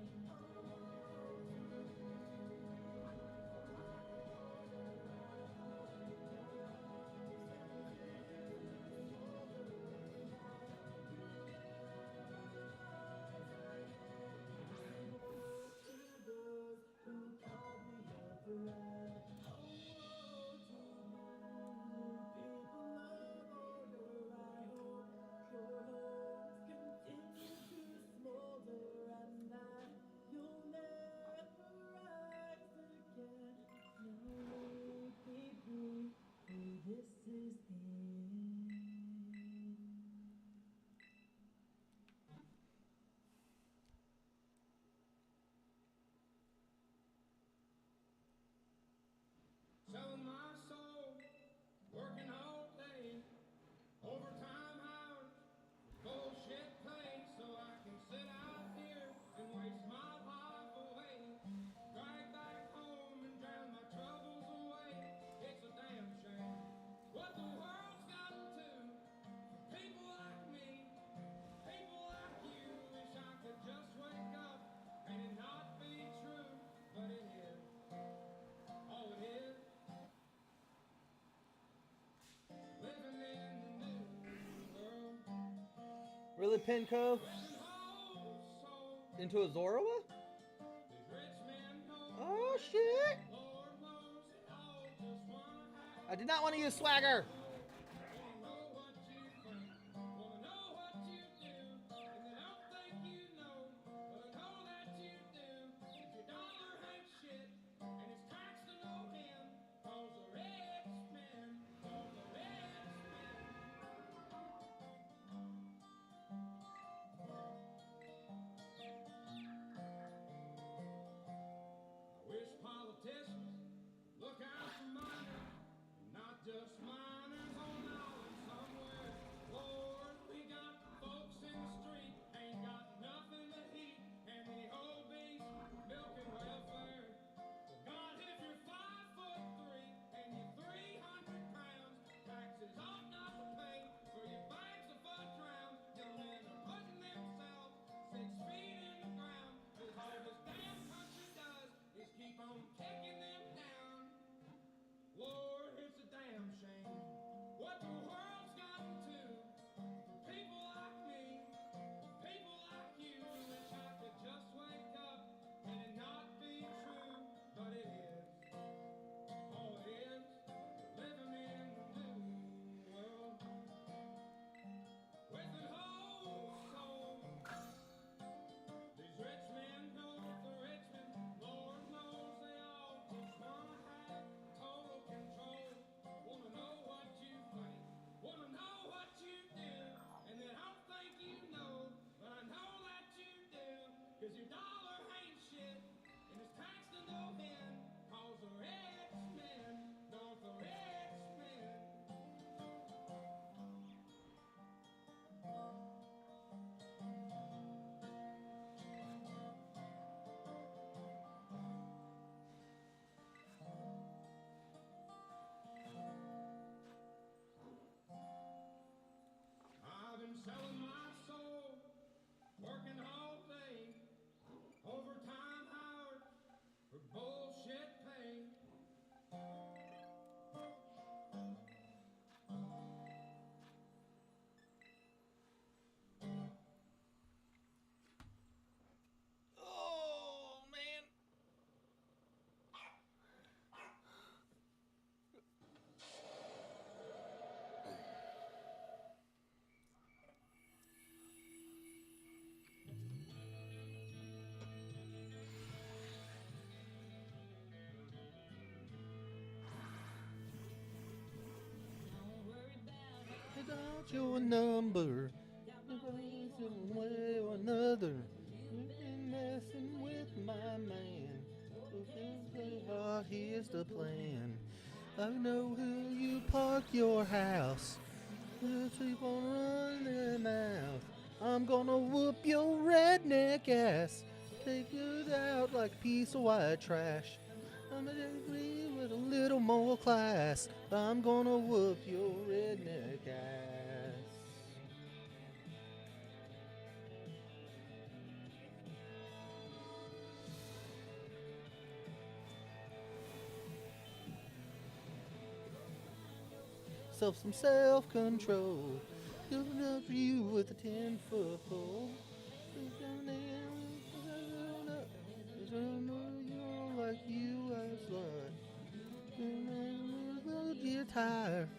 S5: This is the end.
S1: the Penco into a Zorua? Oh shit! I did not want to use Swagger.
S2: I wish politicians look out for miners, and not just miners on an island somewhere. Lord, we got folks in the street, ain't got nothing to eat, and the whole beast milking welfare. Well, God, if you're 5'3" and you're 300 pounds, taxes ought not to pay for your bags of fudge rounds. Young men are putting themselves 6 feet in the ground, 'cause all this damn country does is keep on kicking them down. Lord, it's a damn shame what the world's gotten to for people like me, people like you. Wish I could just wake up and it not be true, but it is. All it is, living in the new world with an whole soul. These rich men know the rich men, Lord knows they all just wanna have total control. Wanna know what you think, wanna know what you do, and they don't think you know, but I know that you do. 'Cause your dollar ain't shit, and it's taxed to no end, 'cause the rich men, don't the rich men. I've been selling my soul, working all day, overtime hours for bullshit pay.
S1: Oh man. Without your number, some way or another, you've been messing with my man. Here's the plan. I know who you park your house. You keep on running their mouth. I'm gonna whoop your redneck ass. Take you out like a piece of white trash. I'm gonna agree with a little more class. I'm gonna whoop your redneck ass. Some self-control. Giving up for you with a 10-foot pole. You don't like you as slut. You're tired.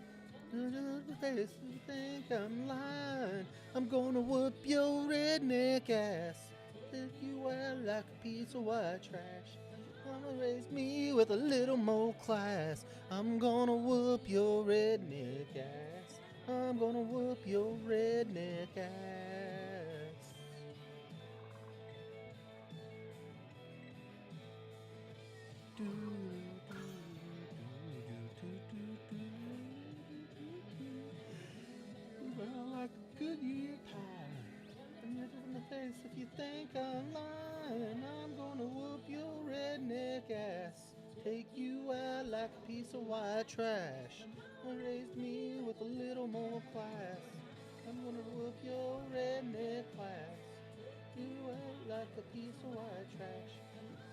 S1: You think I'm lying. I'm gonna whoop your redneck ass. Take you out like a piece of white trash. Gonna raise me with a little more class. I'm gonna whoop your redneck ass. I'm gonna whoop your redneck ass. Do, do, do, do, do, do, do. Well, like a Goodyear tire. And you're in the face if you think I'm lying. I'm gonna whoop your redneck ass. Take you out like a piece of white trash. Raise me with a little more class. I'm gonna whoop your redneck class. You out like a piece of white trash.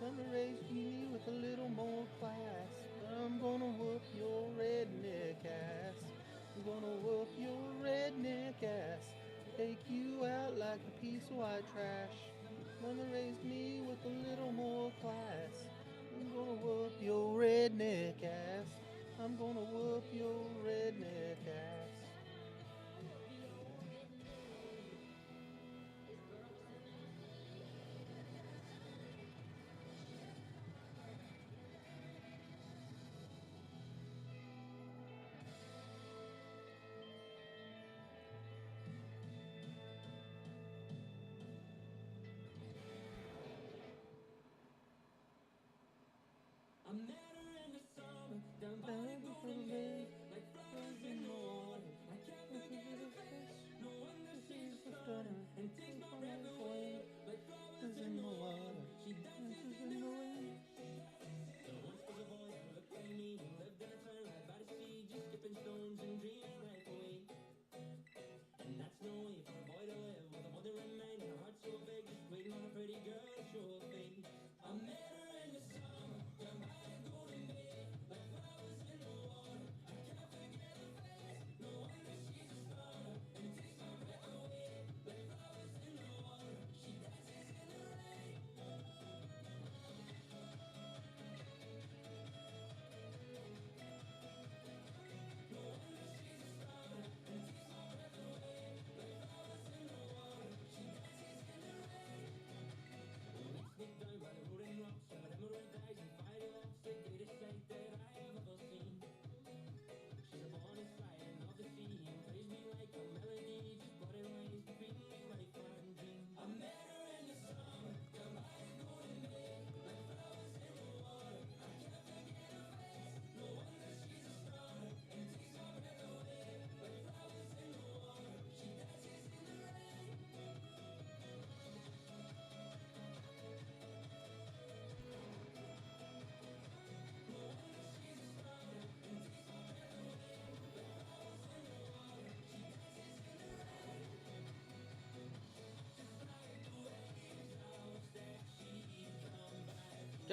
S1: Gonna raise me with a little more class. I'm gonna whoop your redneck ass. I'm gonna whoop your redneck ass. Take you out like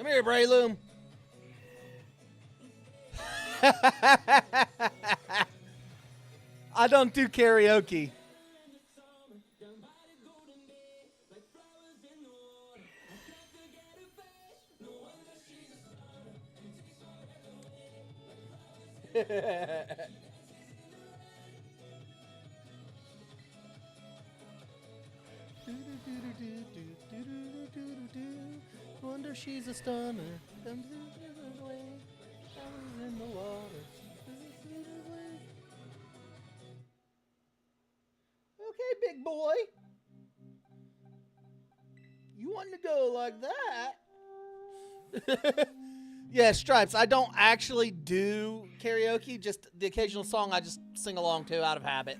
S1: Come here, Brayloom. I don't do karaoke. Wonder she's a stunner. Comes in way. Comes in the water. Okay, big boy. You want to go like that? Yeah, Stripes. I don't actually do karaoke. Just the occasional song I just sing along to out of habit.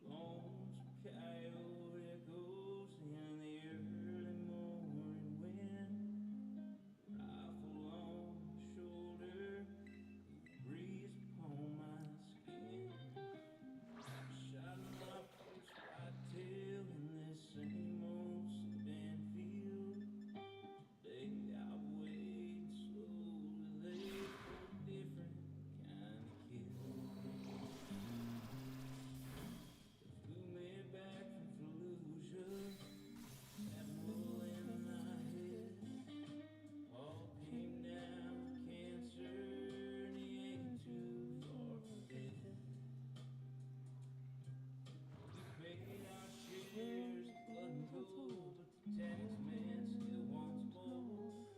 S2: Lonesome coyote goes in the early morning wind. Rifle on my shoulder, breeze upon my skin. Shot my first whitetail in this same old Sudan field. Today I wade slowly there for a different kind of kill. Flew me back from Fallujah, shrapnel in my head. All came down with cancer, and he ain't too far from dead. We paid our shares of blood and gold, but the tax man still wants more.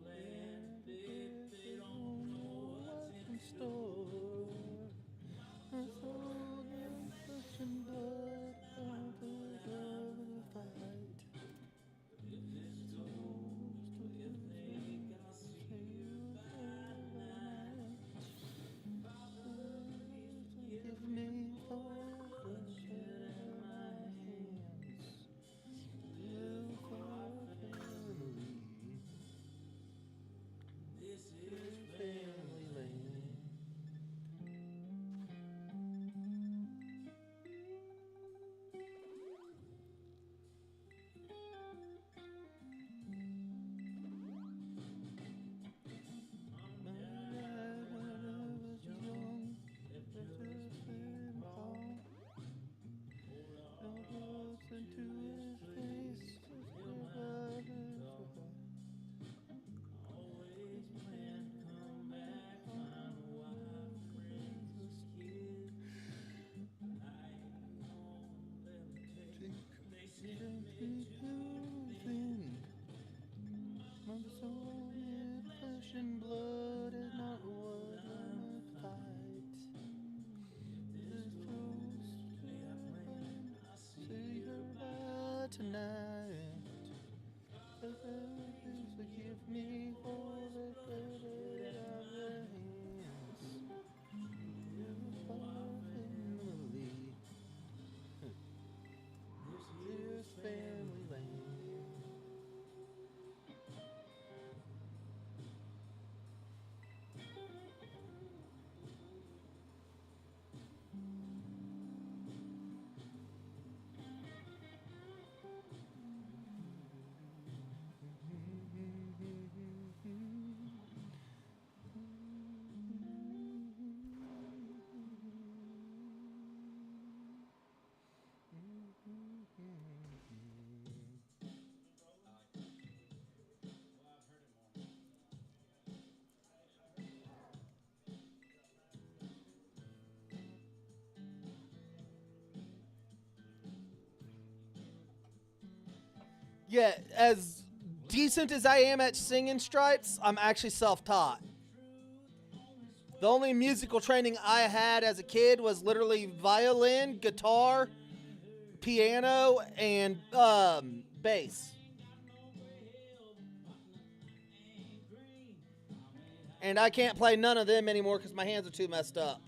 S2: Land, if they don't know what's in store. If this goes the way you think, I'll see you by night. Father, please forgive me for the bloodshed in my hands. Live for our family. This is family land. Always plan to come back, find a wife and raise us kids. But I ain't gonna let 'em take. They sent me to the end. My soul in flesh and blood is not what I would fight. This goes to your plan. I see her by tonight. Please forgive me for the credit of the hands. Live for our family. This is family land.
S1: Yeah, as decent as I am at singing, Stripes, I'm actually self-taught. The only musical training I had as a kid was literally violin, guitar, piano, and bass. And I can't play none of them anymore because my hands are too messed up.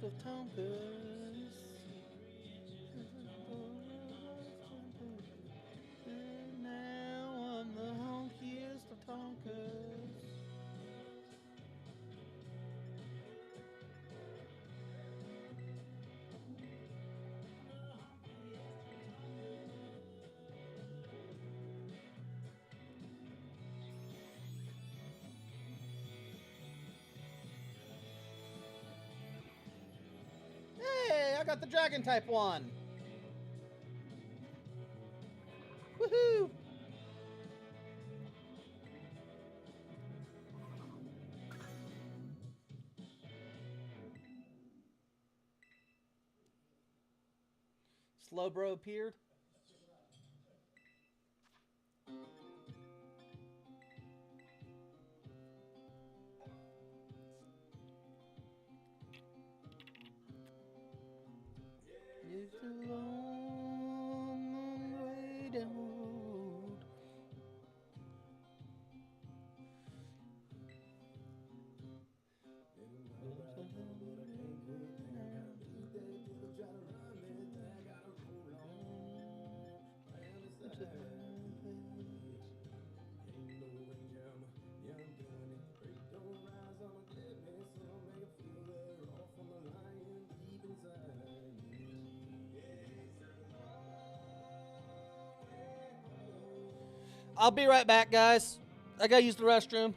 S1: of Tonkas. Now I'm the honkiest of Tonkas. Hey, I got the dragon type one. Woohoo! Slowbro appeared. It's a long, long way down. I'll be right back, guys. I gotta use the restroom.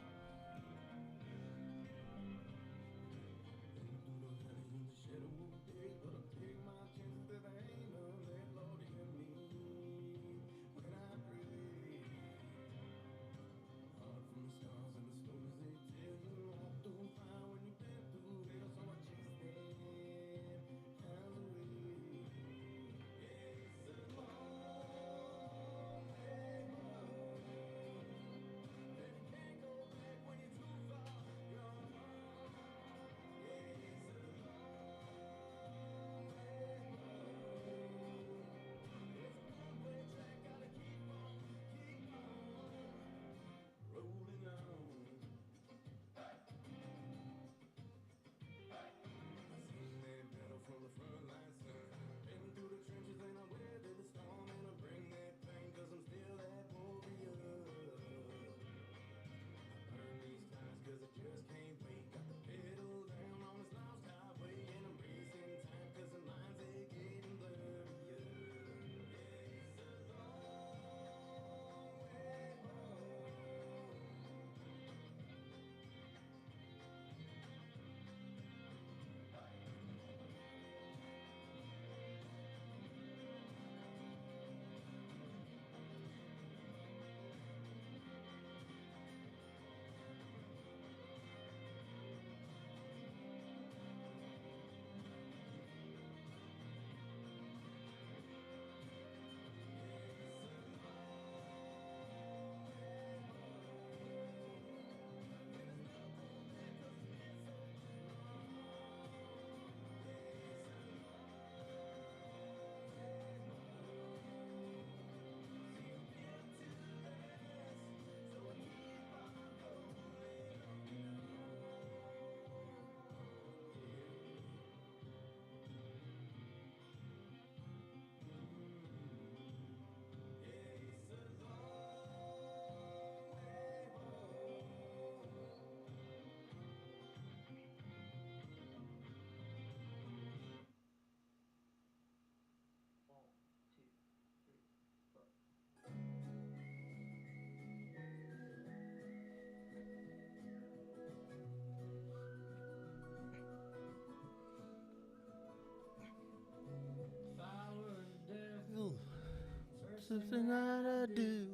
S1: Something that I do.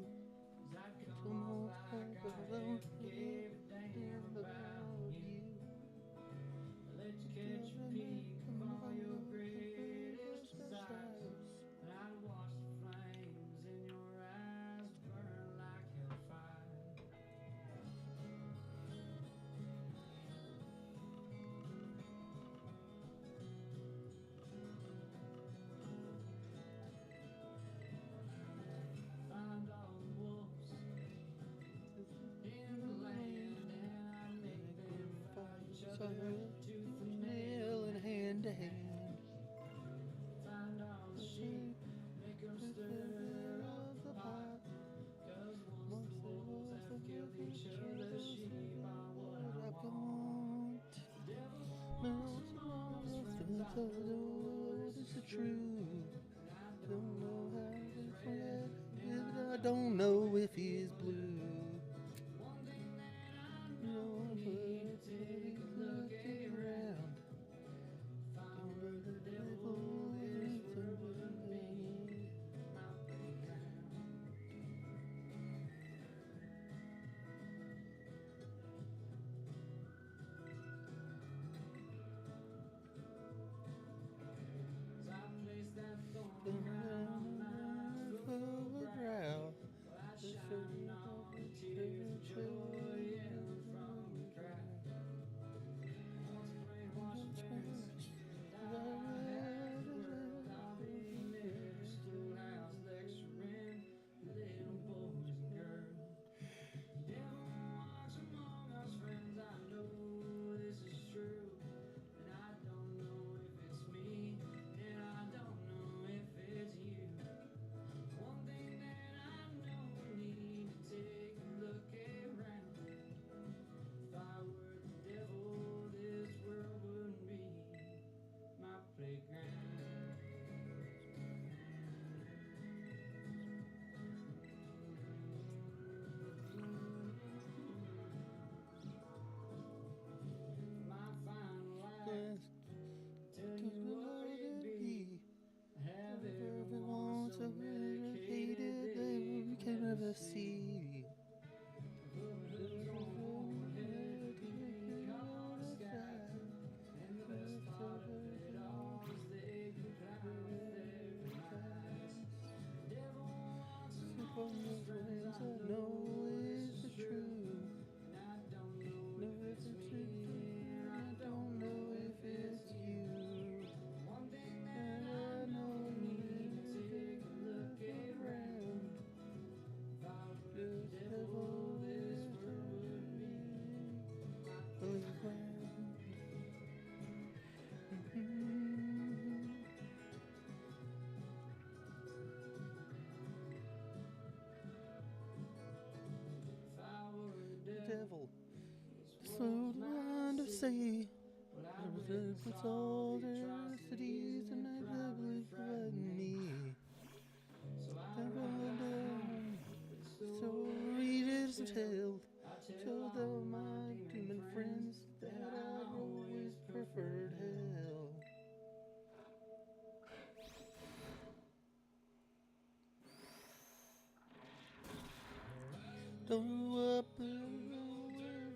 S1: Nail in hand. don't know if he's blue. Looking around. The devil is see. Devil, so blind to see. With all their cities and I believe me. So read it and tell them my demon friends that I always preferred hell. Go up the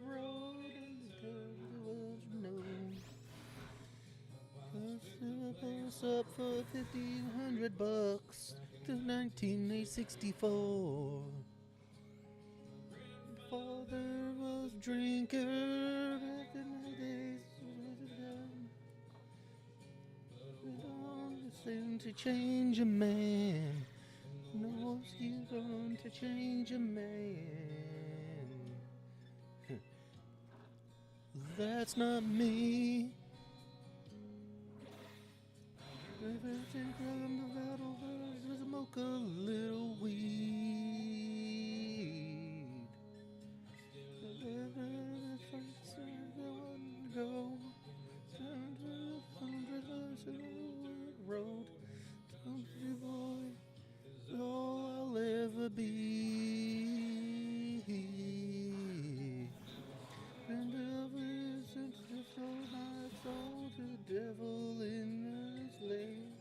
S1: road and there was no. Bus up for $1,500 to 1964. Father was drinker back in the days. Soon to change a man. No, he's going to change a man. That's not me. Everything from the battle was a mocha little weed. Go down to the road. Country boy, all I'll ever be. And ever since I sold my soul to the devil in the slave.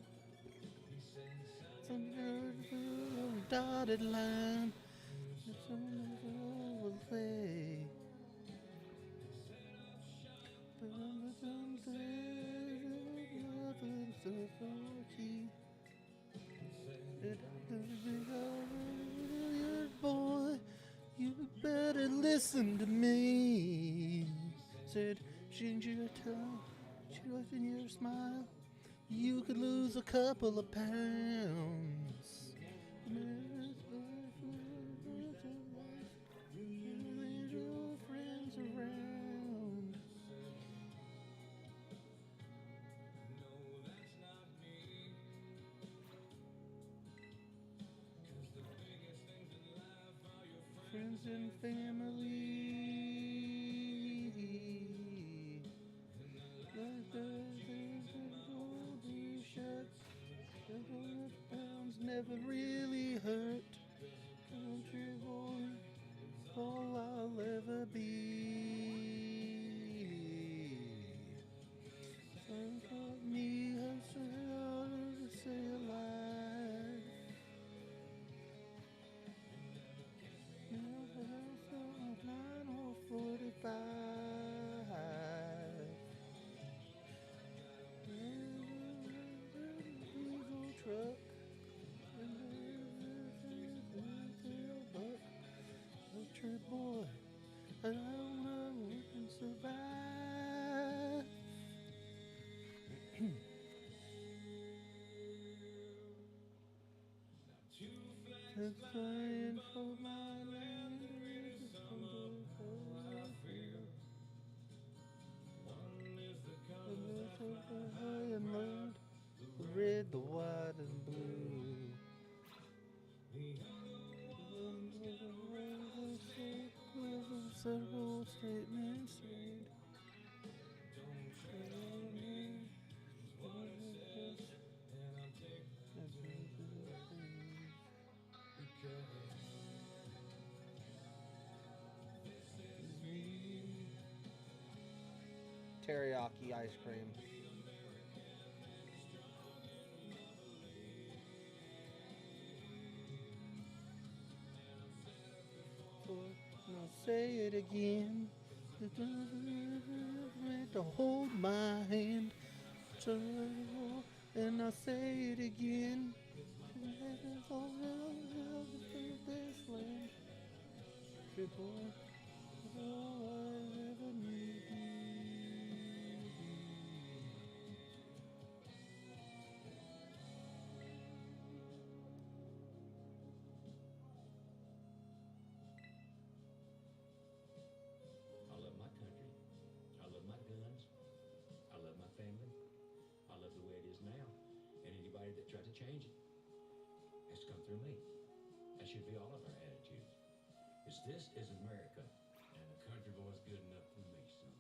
S1: Some nerd dotted line. It's on the way. Boy, you better listen to me. Said, change your tone, in your smile. You could lose a couple of pounds. Leave your friends around. Friends and family. Shut. Pounds never really hurt. I don't know we can survive. I'm flying for my land. High and low, the red, the white, and blue. Several statements made. Teriyaki ice cream. I'll say it again. To hold my hand, and I'll say it again. This land, triple, all I ever need.
S6: I love my country. I love my guns. I love my family. I love the way it is now. And anybody that tries to change it has to come through me. That should be all of our attitudes. Because this is America, and the country boy's good enough for me, son.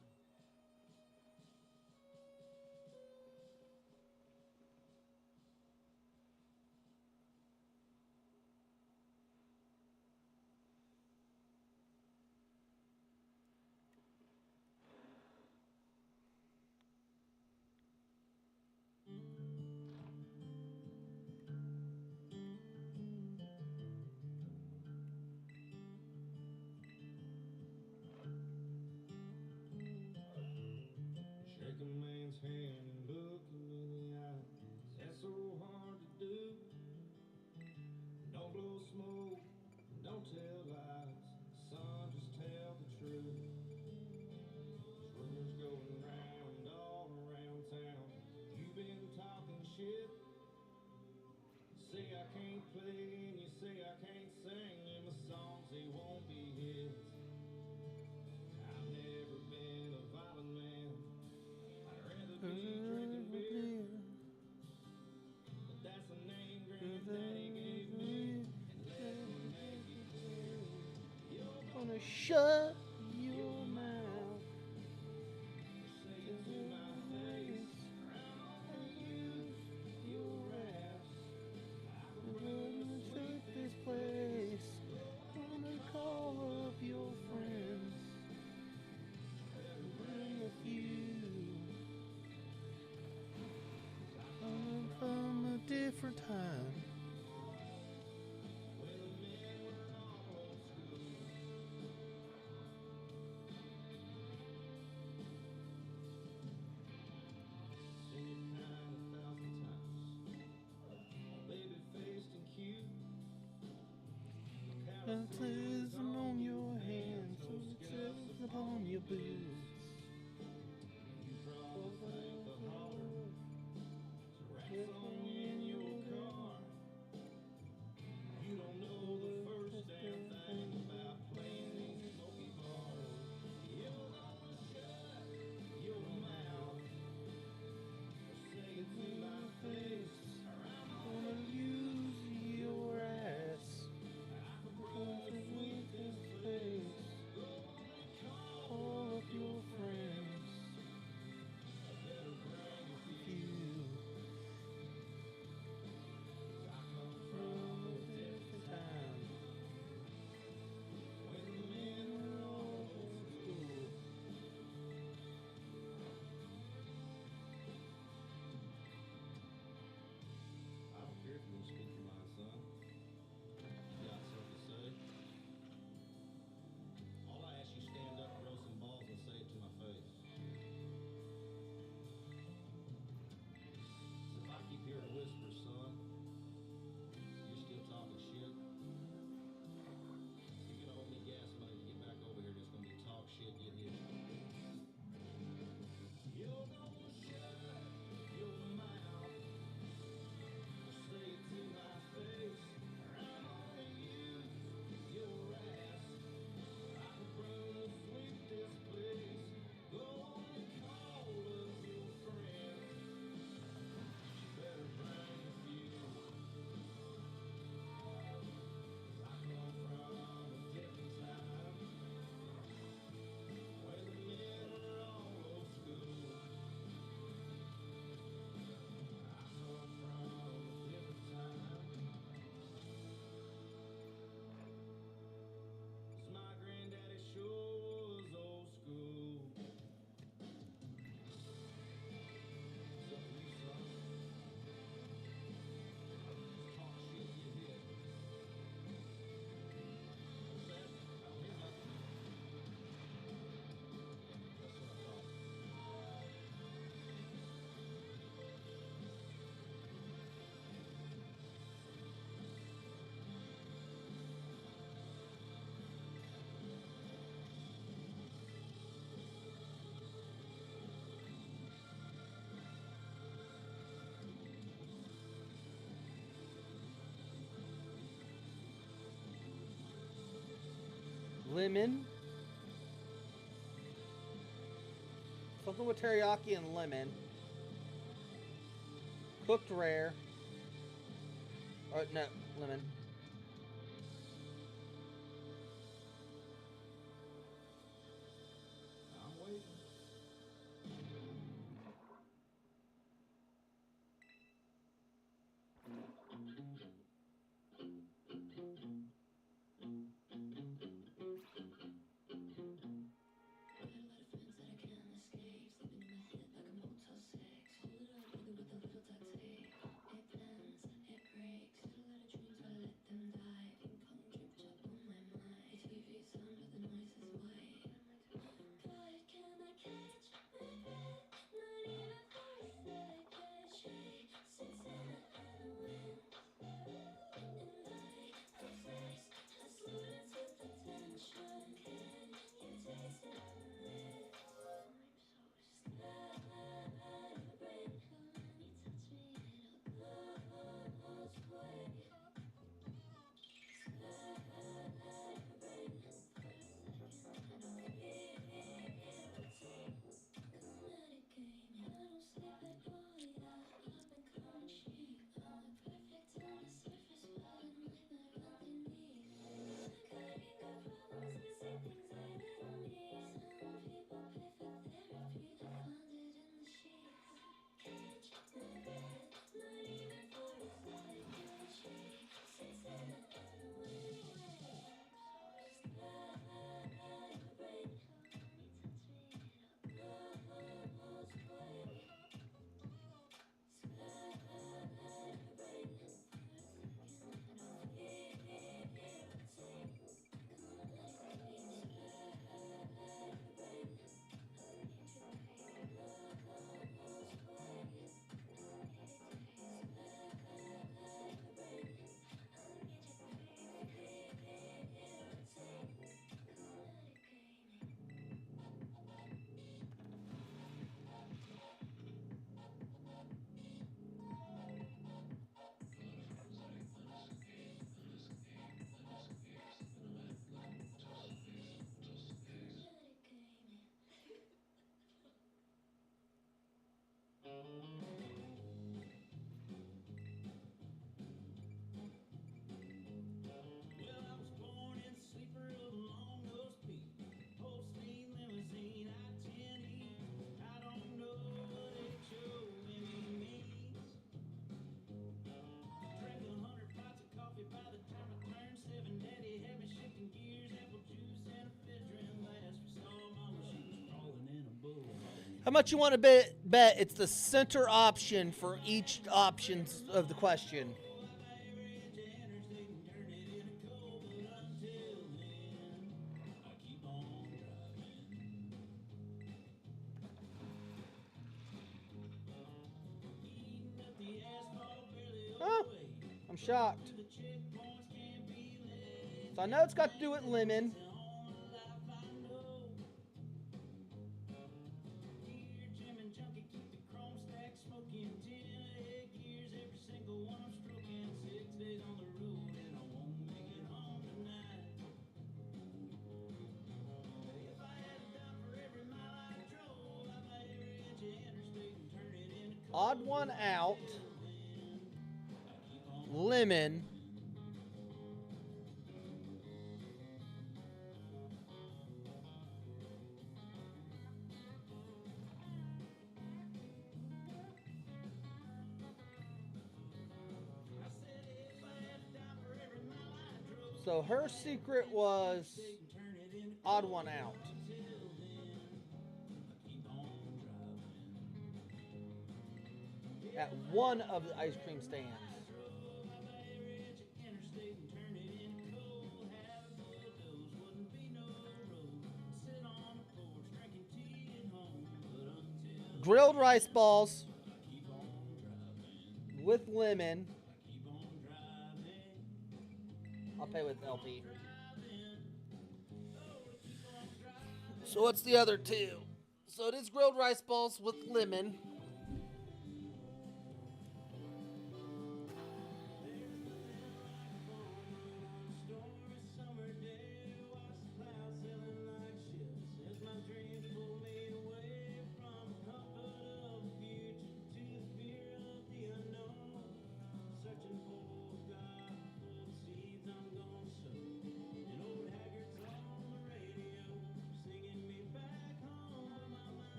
S2: Shake a man's hand and look him in the eye. That's so hard to do. Don't blow smoke, don't tell lies. Son, just tell the truth. There's rumors going round all around town. You've been talking shit. Say I can't play and you say I can't sing. And my songs, they won't be hits. I've never been a violent man. I'd rather be drinking beer. But that's the name Granddaddy gave me. And let me make it clear. You're
S1: Gonna shut your mouth.
S2: say it to my face. I'm gonna use your ass.
S1: I'm gonna take this place. Gonna call up your friends. Bring a few. I'm from a different time.
S2: Seen it crying 1,000 times. Baby faced and cute.
S1: Baptism on your hands, so it says upon your boots.
S2: You probably think the holler rap song in your car. You don't know the first damn thing about playing these smoky bars. You're gonna shut your mouth or say it to my face. Or I'm
S1: Gonna use your ass. Gonna with this place. All of your lemon. Something with teriyaki and lemon. Cooked rare. Or no, lemon.
S6: I'm waiting. Well, I was born in the sleeper of a long-nosed pig. Holstein limousine, I-10E. I don't know what HOME means. Drank 100 pots of coffee by the time I turned 7. Daddy had me shifting gears, apple juice, and a fizz-rim glass. We saw Mama, she was crawling in a bull.
S1: How much you want to bet it's the center option for each options of the question? Oh, I'm shocked. So I know it's got to do with lemon. Odd one out. Lemon. So her secret was odd one out. At one of the ice cream stands. Grilled rice balls with lemon. I'll pay with LP. So what's the other two? So it is grilled rice balls with lemon.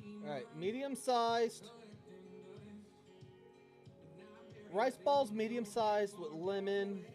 S1: All right, medium sized. Rice balls, medium sized with lemon.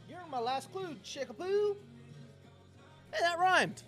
S1: You're my last clue, chickapoo. Hey, that rhymed.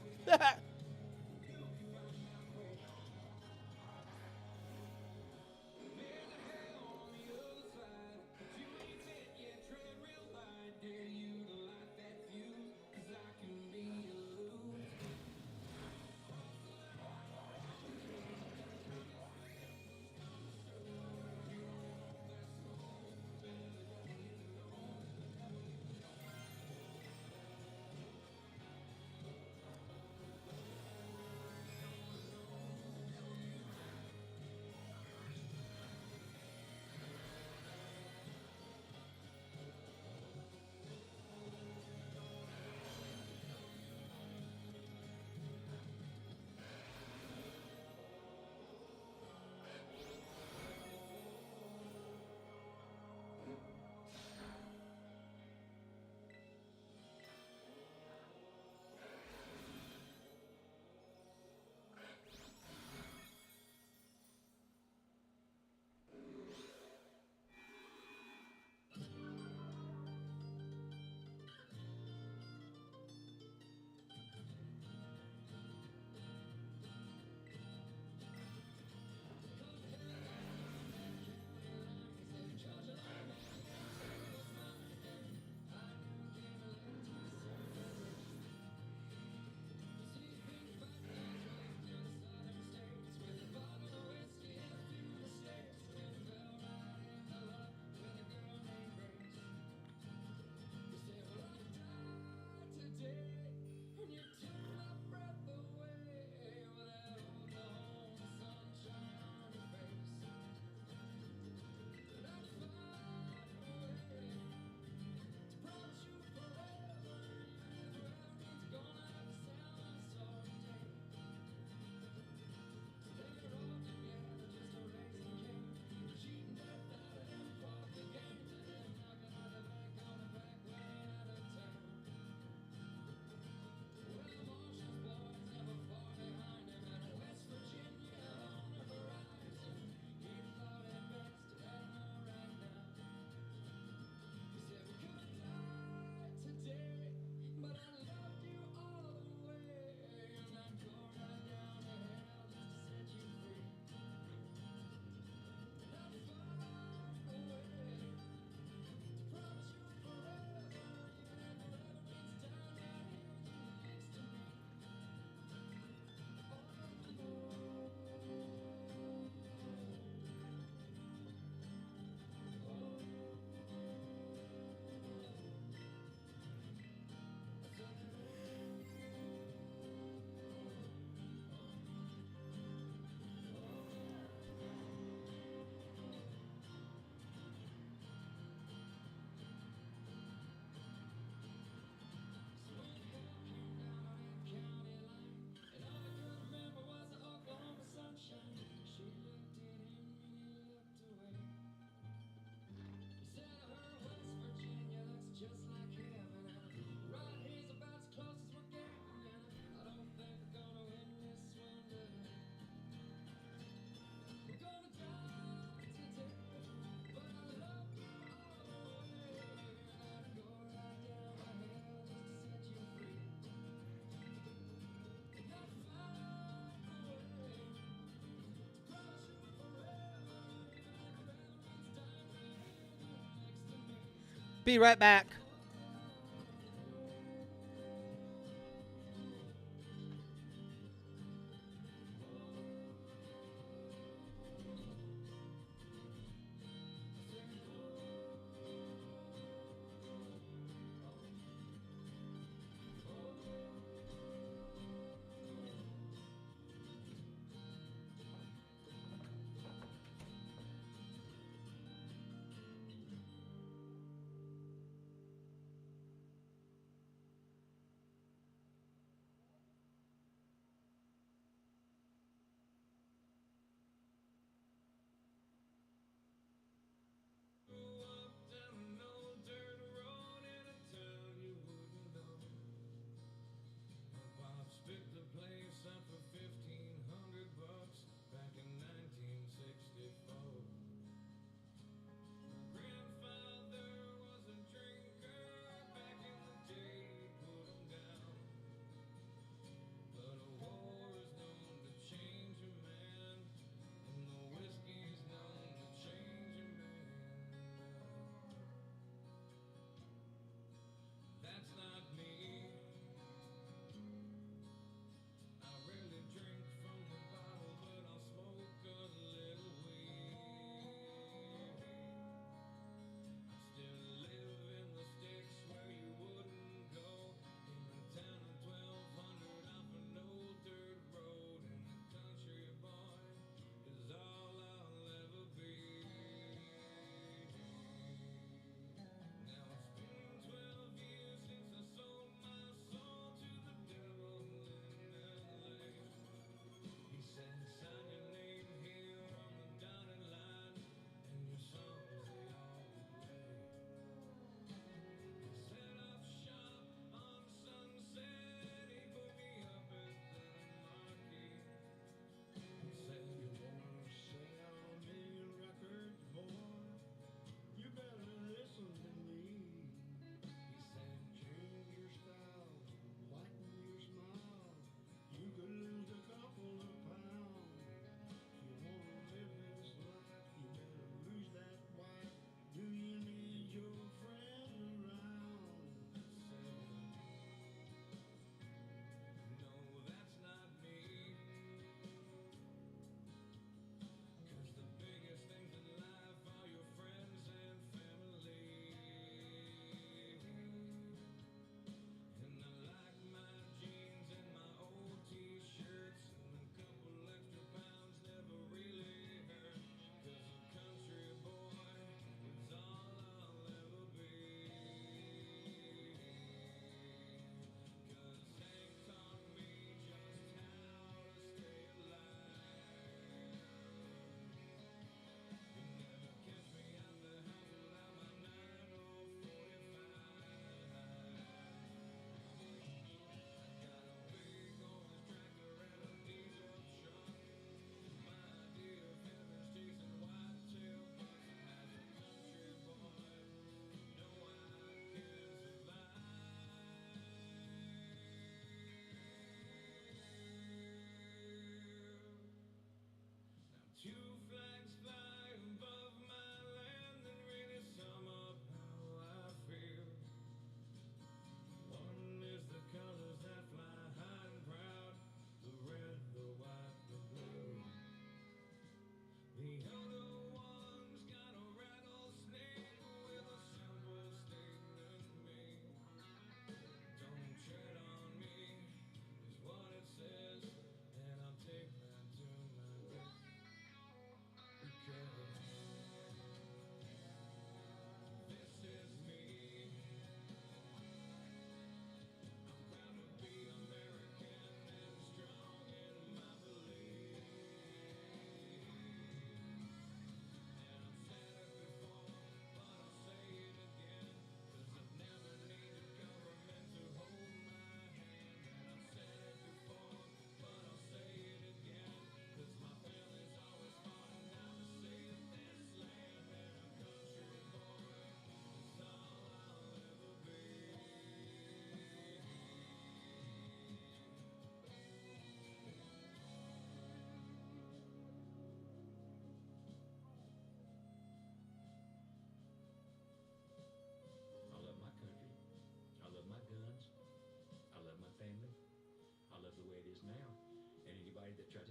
S1: Be right back.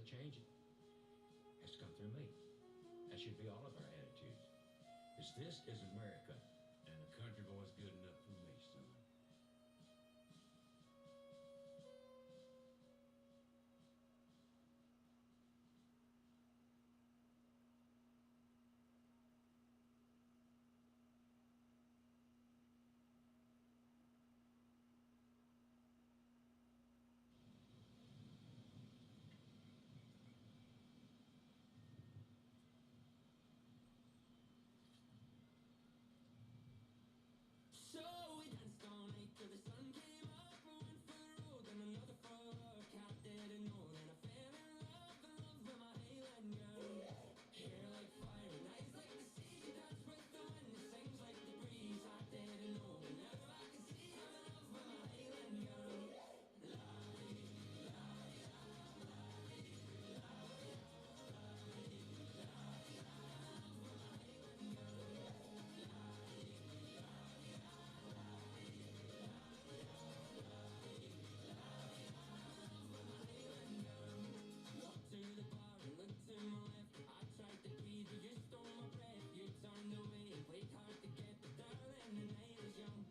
S6: change it has to come through me. That should be all of our attitudes. Because this is America, and the country boy's good enough for me, son.
S2: So we danced all night till the sun came up. Went for the road and another for a cat didn't know. Then I fell in love with my Highland girl. Hair like fire and eyes like the sea. Dance with the wind, it sings like the breeze. I didn't know, but now I can see I'm in love with my Highland girl. To the bar and looked to my left. I tried to plead, but you stole my breath. You turned away and played hard to get, but darling, the night was young.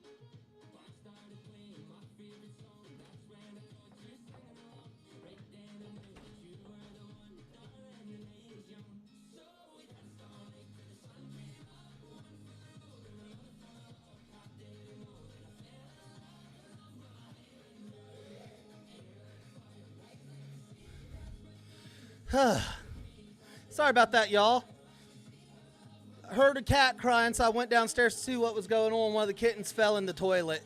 S2: Band started playing my favorite song. That's when I caught you singing along. Right then I knew that you were the one, darling, the night was young. So we danced all night till the sun came up. One for the road and another for a walk. I didn't know that I fell in love with my Highland girl. Hair like fire, eyes like the sea.
S1: Sorry about that, y'all. I heard a cat crying, so I went downstairs to see what was going on. One of the kittens fell in the toilet.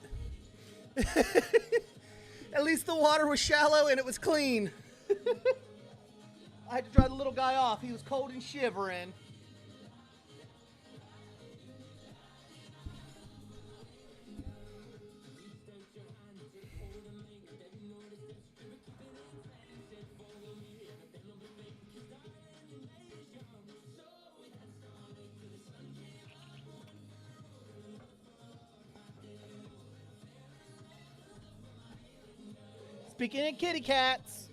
S1: At least the water was shallow and it was clean. I had to dry the little guy off. He was cold and shivering. Speaking of kitty cats,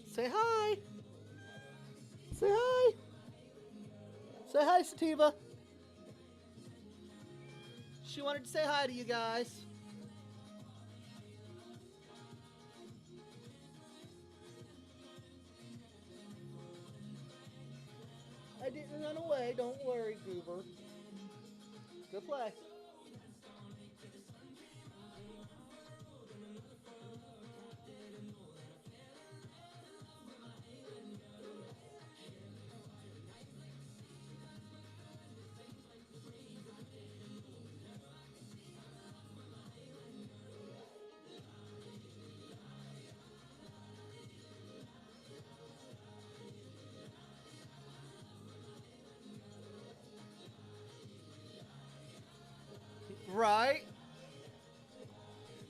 S1: say hi. Say hi. Say hi, Sativa. She wanted to say hi to you guys. I didn't run away. Don't worry, Goober. Good play. Right?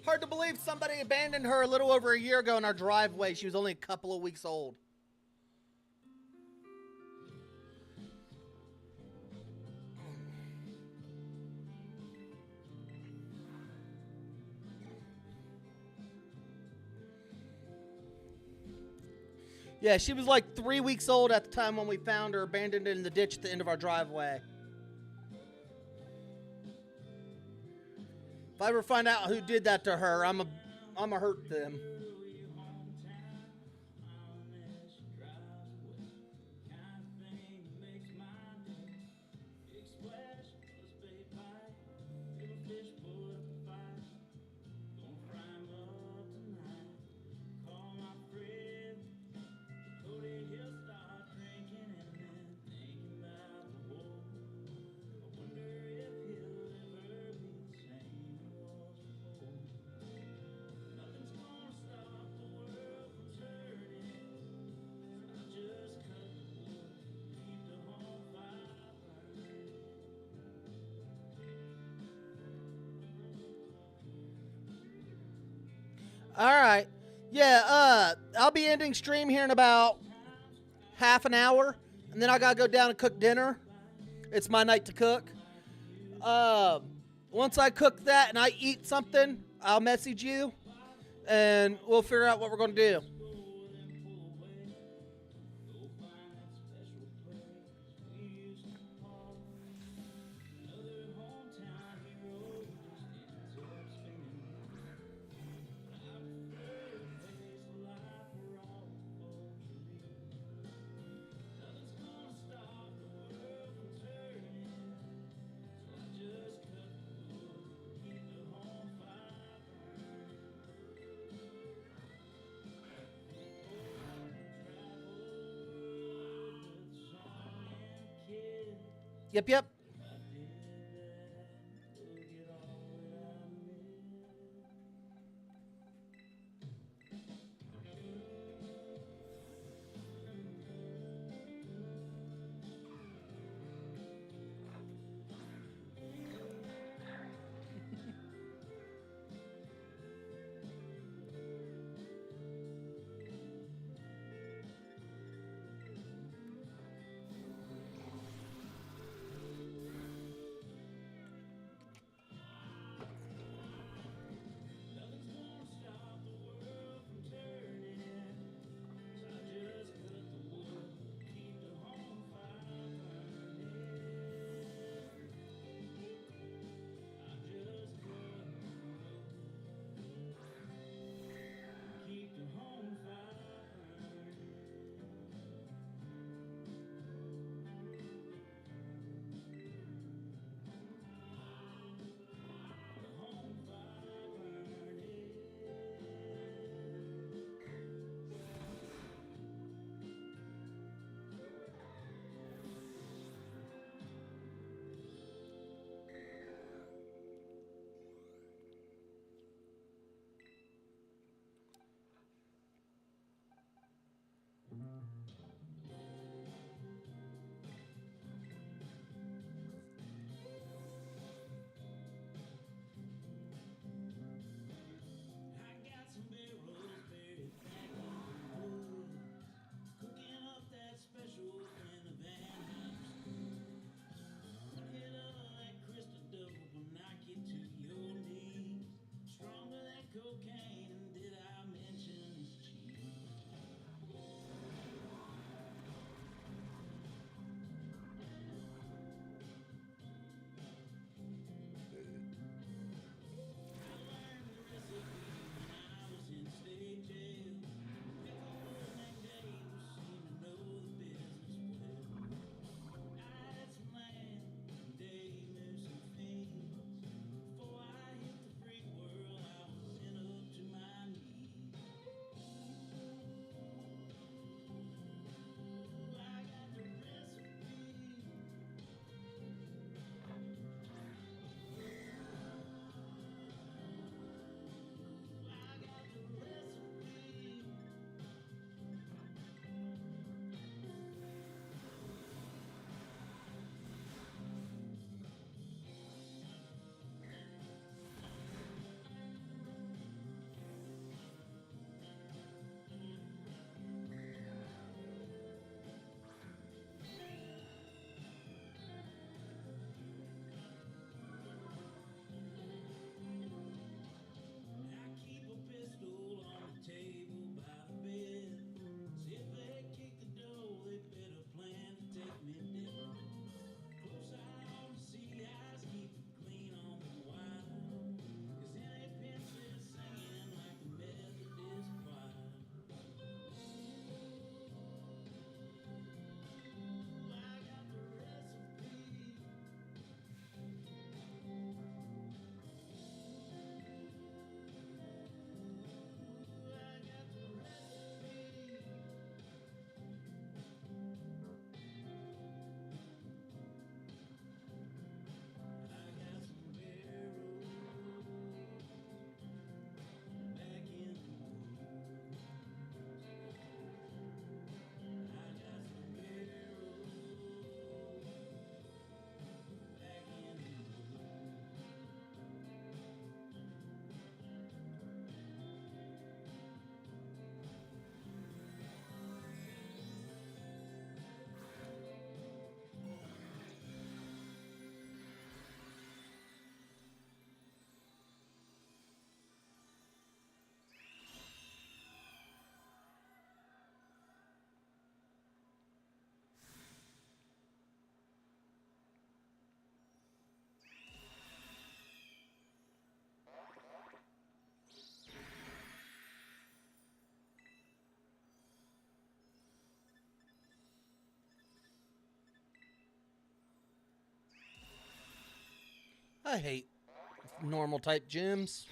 S1: Hard to believe somebody abandoned her a little over a year ago in our driveway. She was only a couple of weeks old. Yeah, she was like 3 weeks old at the time when we found her abandoned in the ditch at the end of our driveway. If I ever find out who did that to her, I'm a hurt them. All right. Yeah, I'll be ending stream here in about half an hour, and then I gotta go down and cook dinner. It's my night to cook. Once I cook that and I eat something, I'll message you. and we'll figure out what we're going to do. Yep, yep. I hate normal type gyms.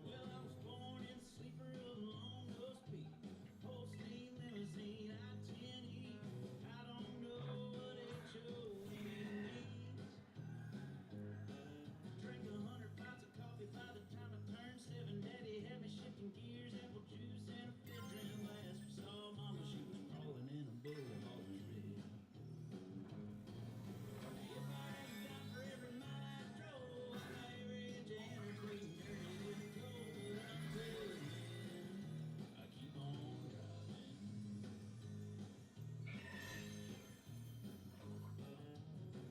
S2: Well, I was born in the sleeper of Longo Speed, Holstein limousine, I-10E. I don't know what HOV means. Drank 100 pints of coffee by the time I turned 7. Daddy had me shifting gears, apple juice, and a fifth drink glass. Saw Mama, she was crawling in a bullhog's rib. If I had to die for every mile I drove, my average interstate and dirty with the cold. But until then, I keep on driving.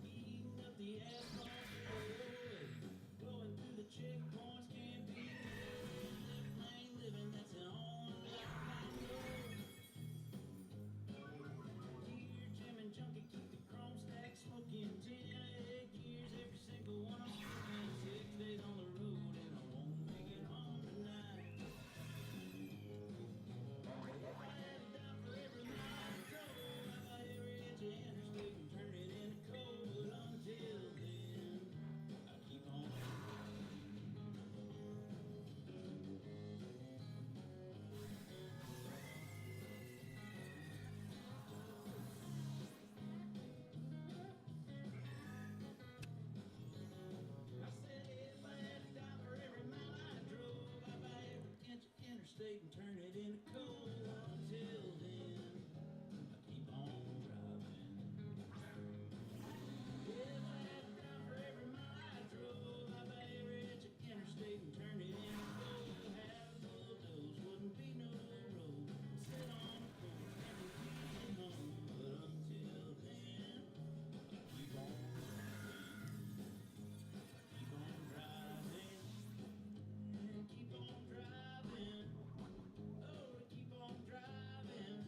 S2: Eating up the asphalt freeway, blowing through the checkpoints, can't be left lane living. That's the only life I know. Gear jamming junkie, keep the chrome stack smoking. 10 gears, every single one I'm spinning. 6 days on the road and I won't make it home tonight. If I had to die for every mile I drove, I'd buy every inch of interstate and turn it into coal. But until then, I keep on. I said if I had to die for every mile I drove, I'd buy every inch of interstate and turn it into coal. Until then, I keep on driving. If I had to die for every mile I drove, I'd buy every inch of interstate and turn it into coal. Have a bulldoze, wouldn't be no road. Sit on the porch, never be home. But until then, I keep on driving. Keep on driving. Keep on driving. Oh, keep on driving.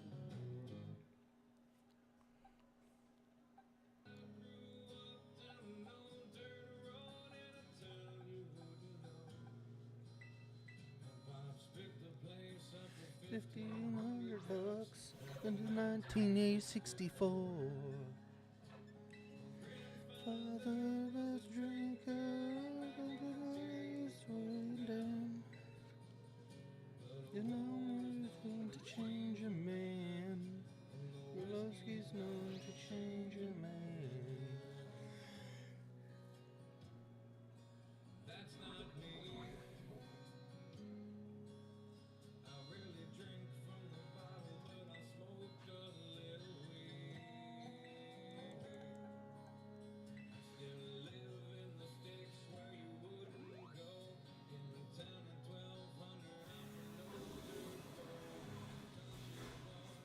S1: $1,500 into 1964. Father was drinker, way down. You know anything to change a man. Orlowski's known to change a man.
S2: That's not me. I really drink from the bottle, but I smoke a little weed. I still live in the sticks where you wouldn't go. In the town of 1200, I'm an older boy. Country boy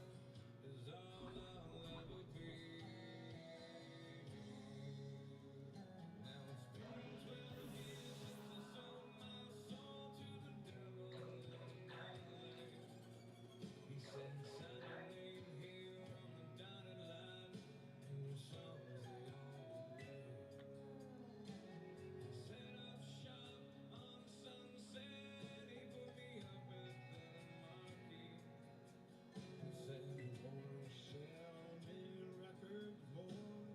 S2: is all I'll ever be. Now it's been 12 years since I sold my soul to the devil in LA. He said, sign your name here on the dotted line, and your songs they all play. I set up shop on Sunset, he put me up at the marquee. He said, you wanna sell me records, boy?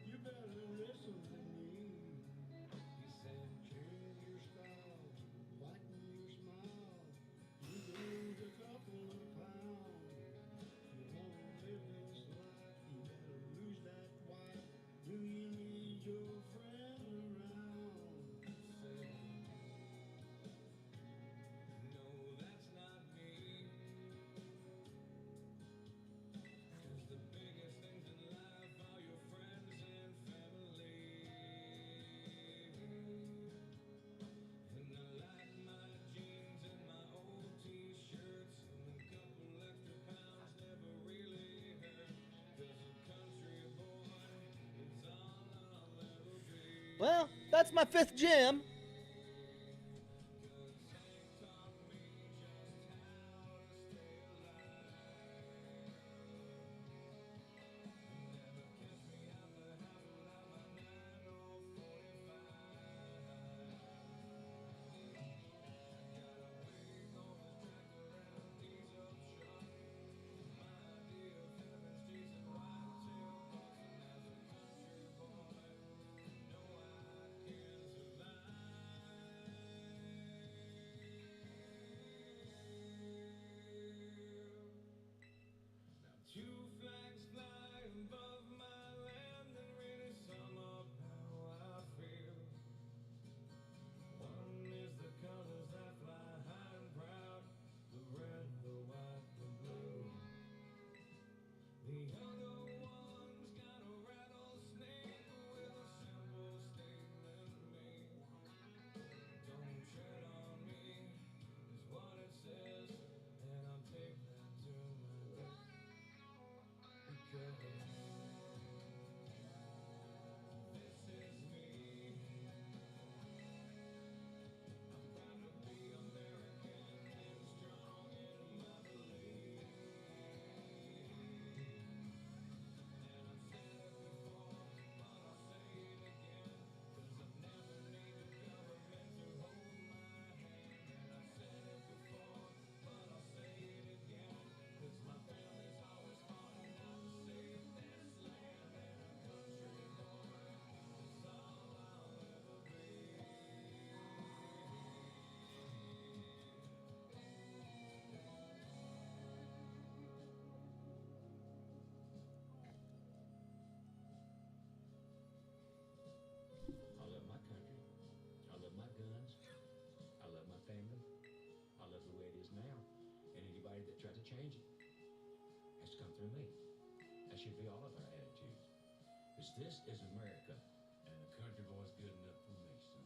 S2: You better listen to me. He said, change your style, lighten your smile. You lose a couple of pounds. You wanna live this life, you better lose that wife. Do you need your friends around? He said, no, that's not me. 'Cause the biggest things in life are your friends and family. And I like my jeans and my old t-shirts, and a couple extra pounds never really hurt. 'Cause a country boy is all I'll ever be.
S1: Well, that's my fifth gym.
S6: change it has to come through me. That should be all of our attitudes. Because this is America, and the country boy's good enough for me, son.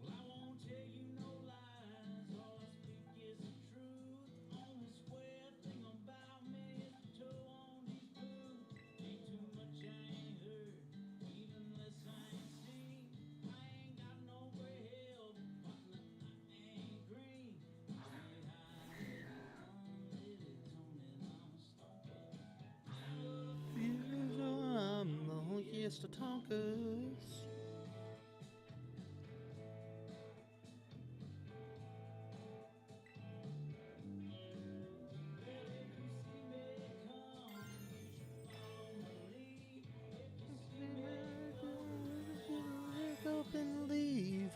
S6: Well, I won't tell you no lies. All I speak is the truth. Only square thing about me is the toe on these boots. Ain't too much I ain't heard, even less I ain't seen. I ain't got no gray hair, partner, I ain't green. Say hi, little Tony, I'm a stalker.
S1: Yes, the Tonkas. Up and leave.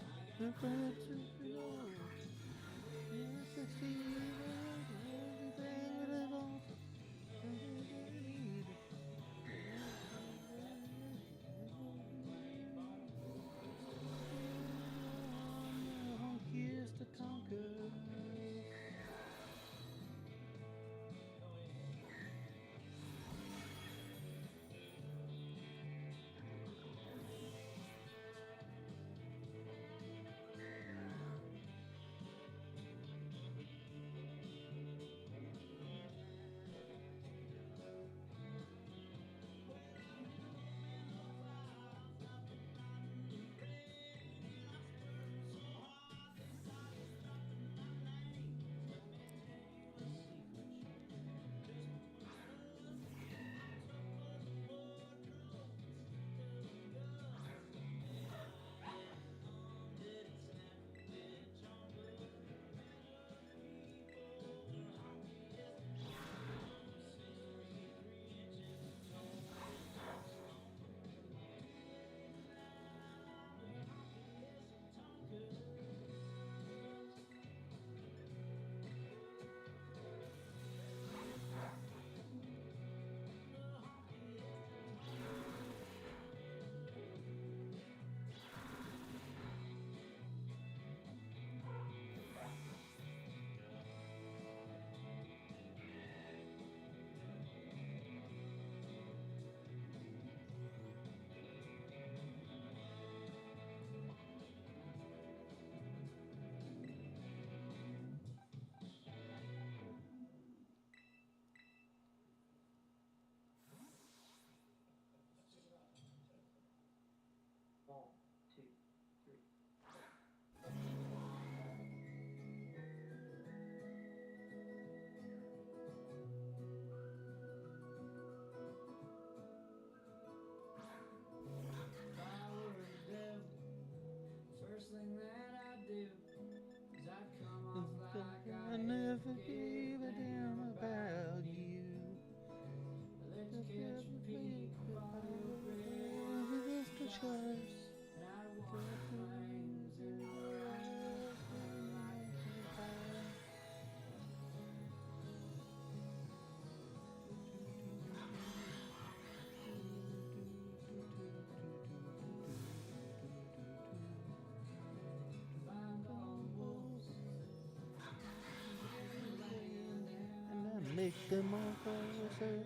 S1: take them all closer,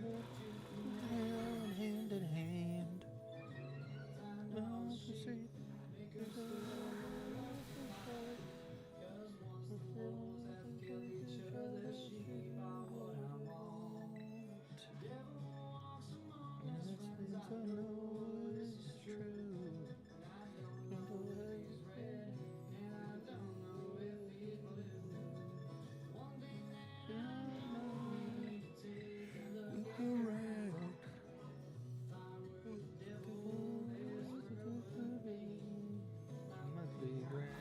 S1: hand in hand. Don't you see? Look around. My playground.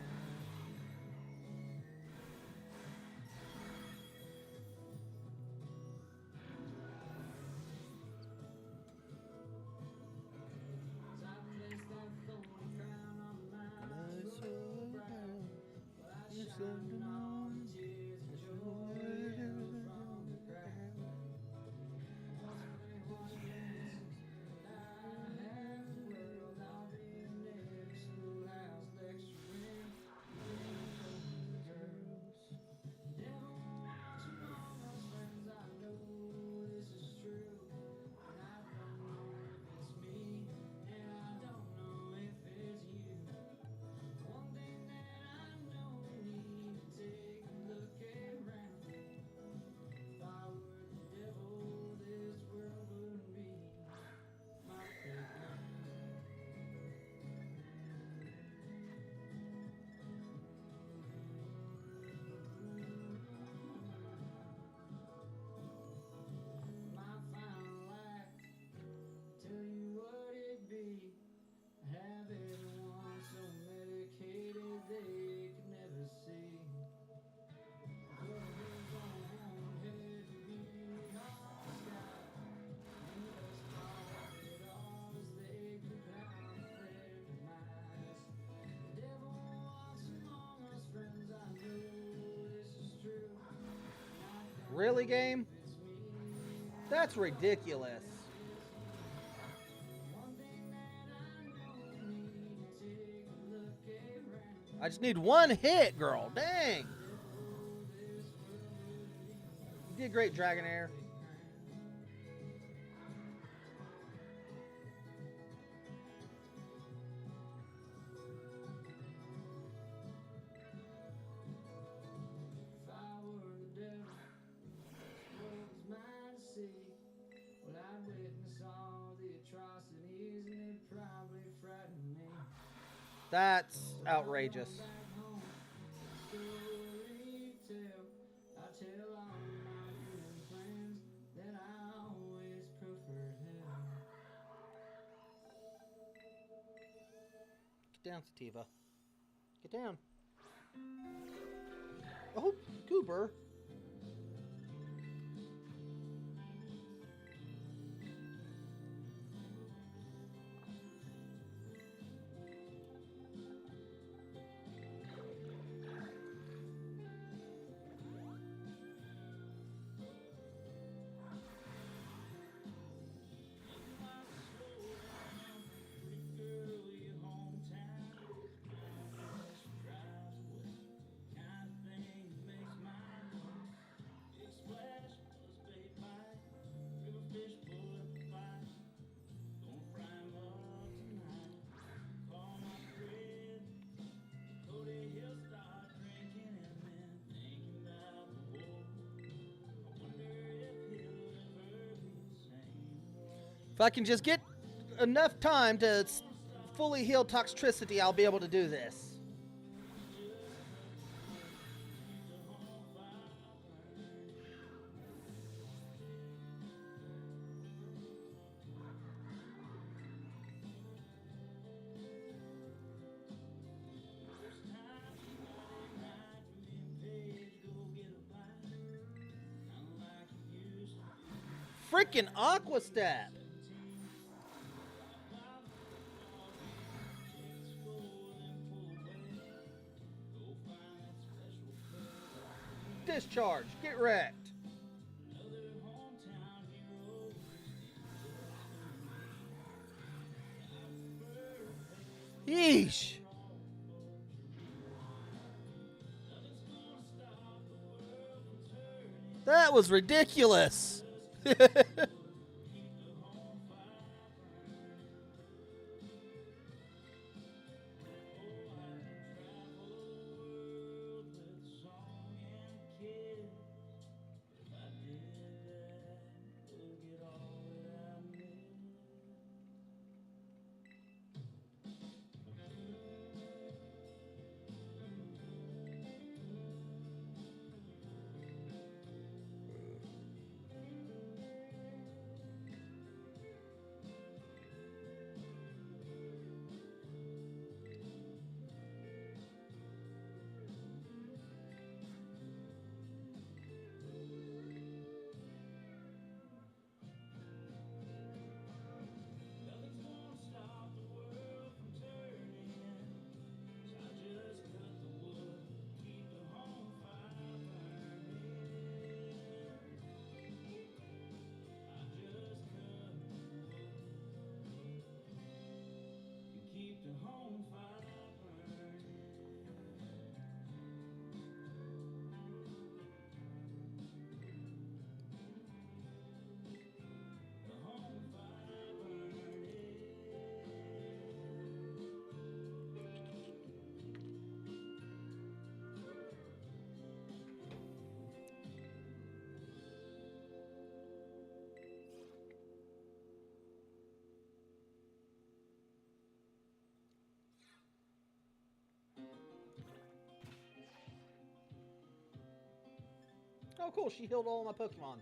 S1: Really, game? That's ridiculous. I just need one hit, girl. Dang. You did great, Dragonair. That's outrageous. Get down, Sativa. Get down. Oh, Goober. If I can just get enough time to fully heal Toxtricity, I'll be able to do this. Freaking Aqua Step! Discharge! Get wrecked! Yeesh! That was ridiculous. Oh, cool. She healed all my Pokemon.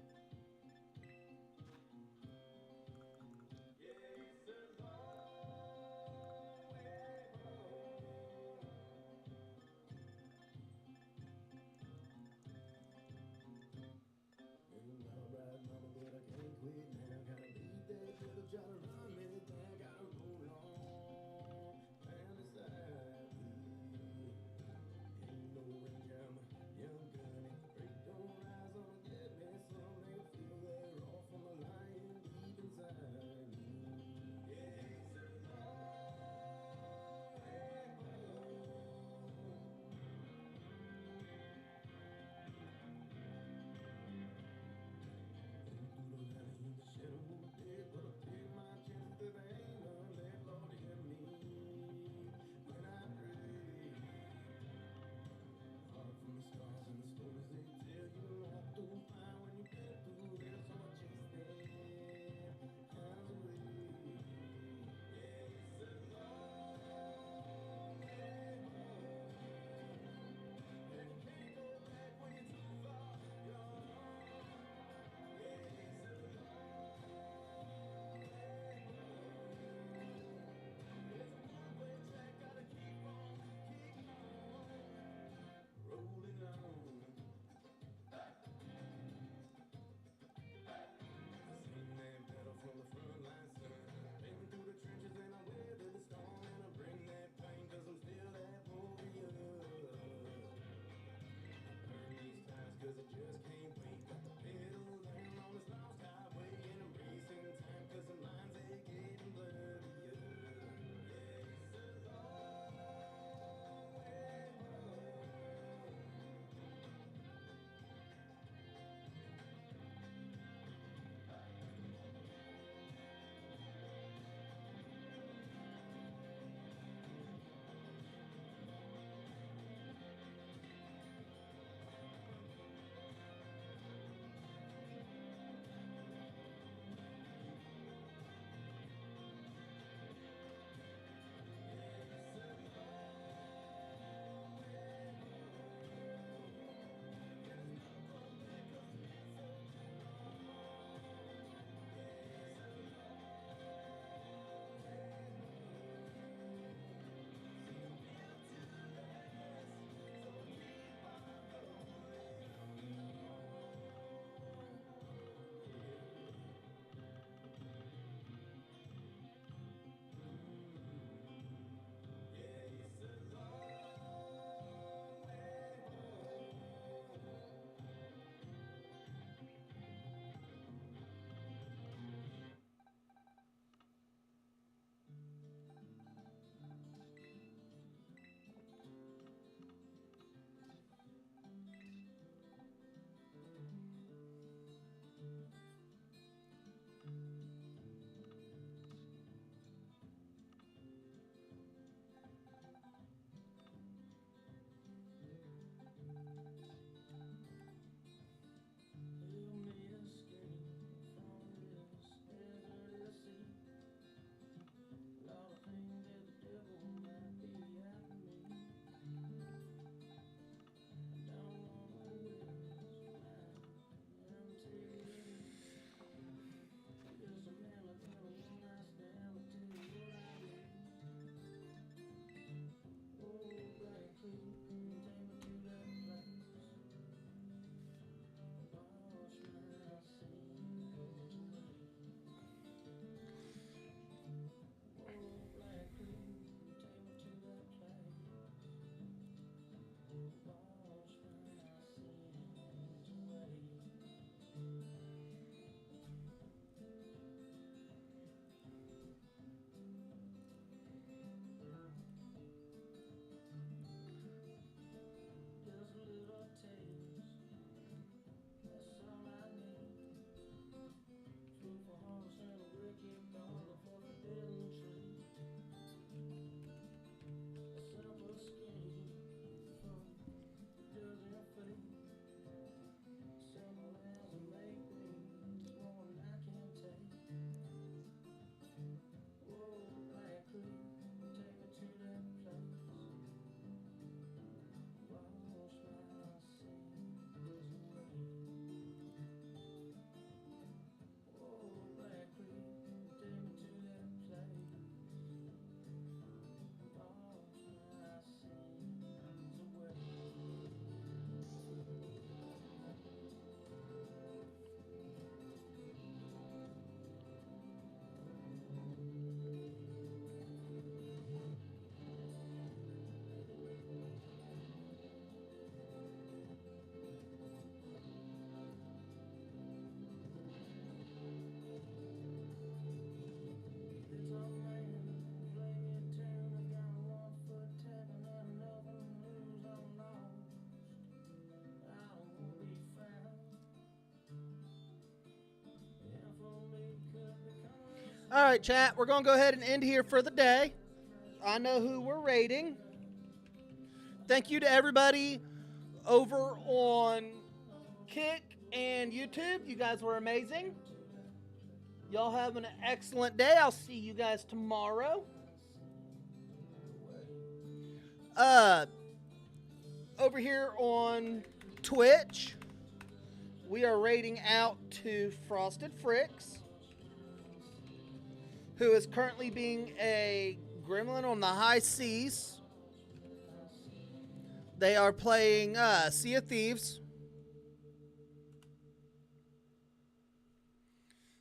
S1: All right, chat. We're going to go ahead and end here for the day. I know who we're rating. Thank you to everybody over on Kick and YouTube. You guys were amazing. Y'all have an excellent day. I'll see you guys tomorrow. Over here on Twitch, we are rating out to Frosted Fricks, who is currently being a gremlin on the high seas. They are playing Sea of Thieves.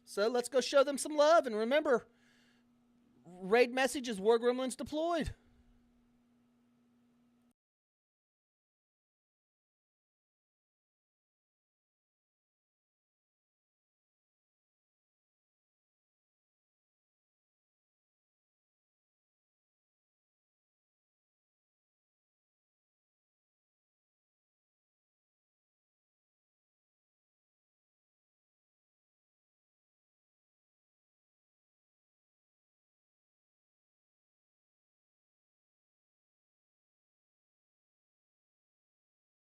S1: So let's go show them some love. And remember, raid message is War Gremlins deployed.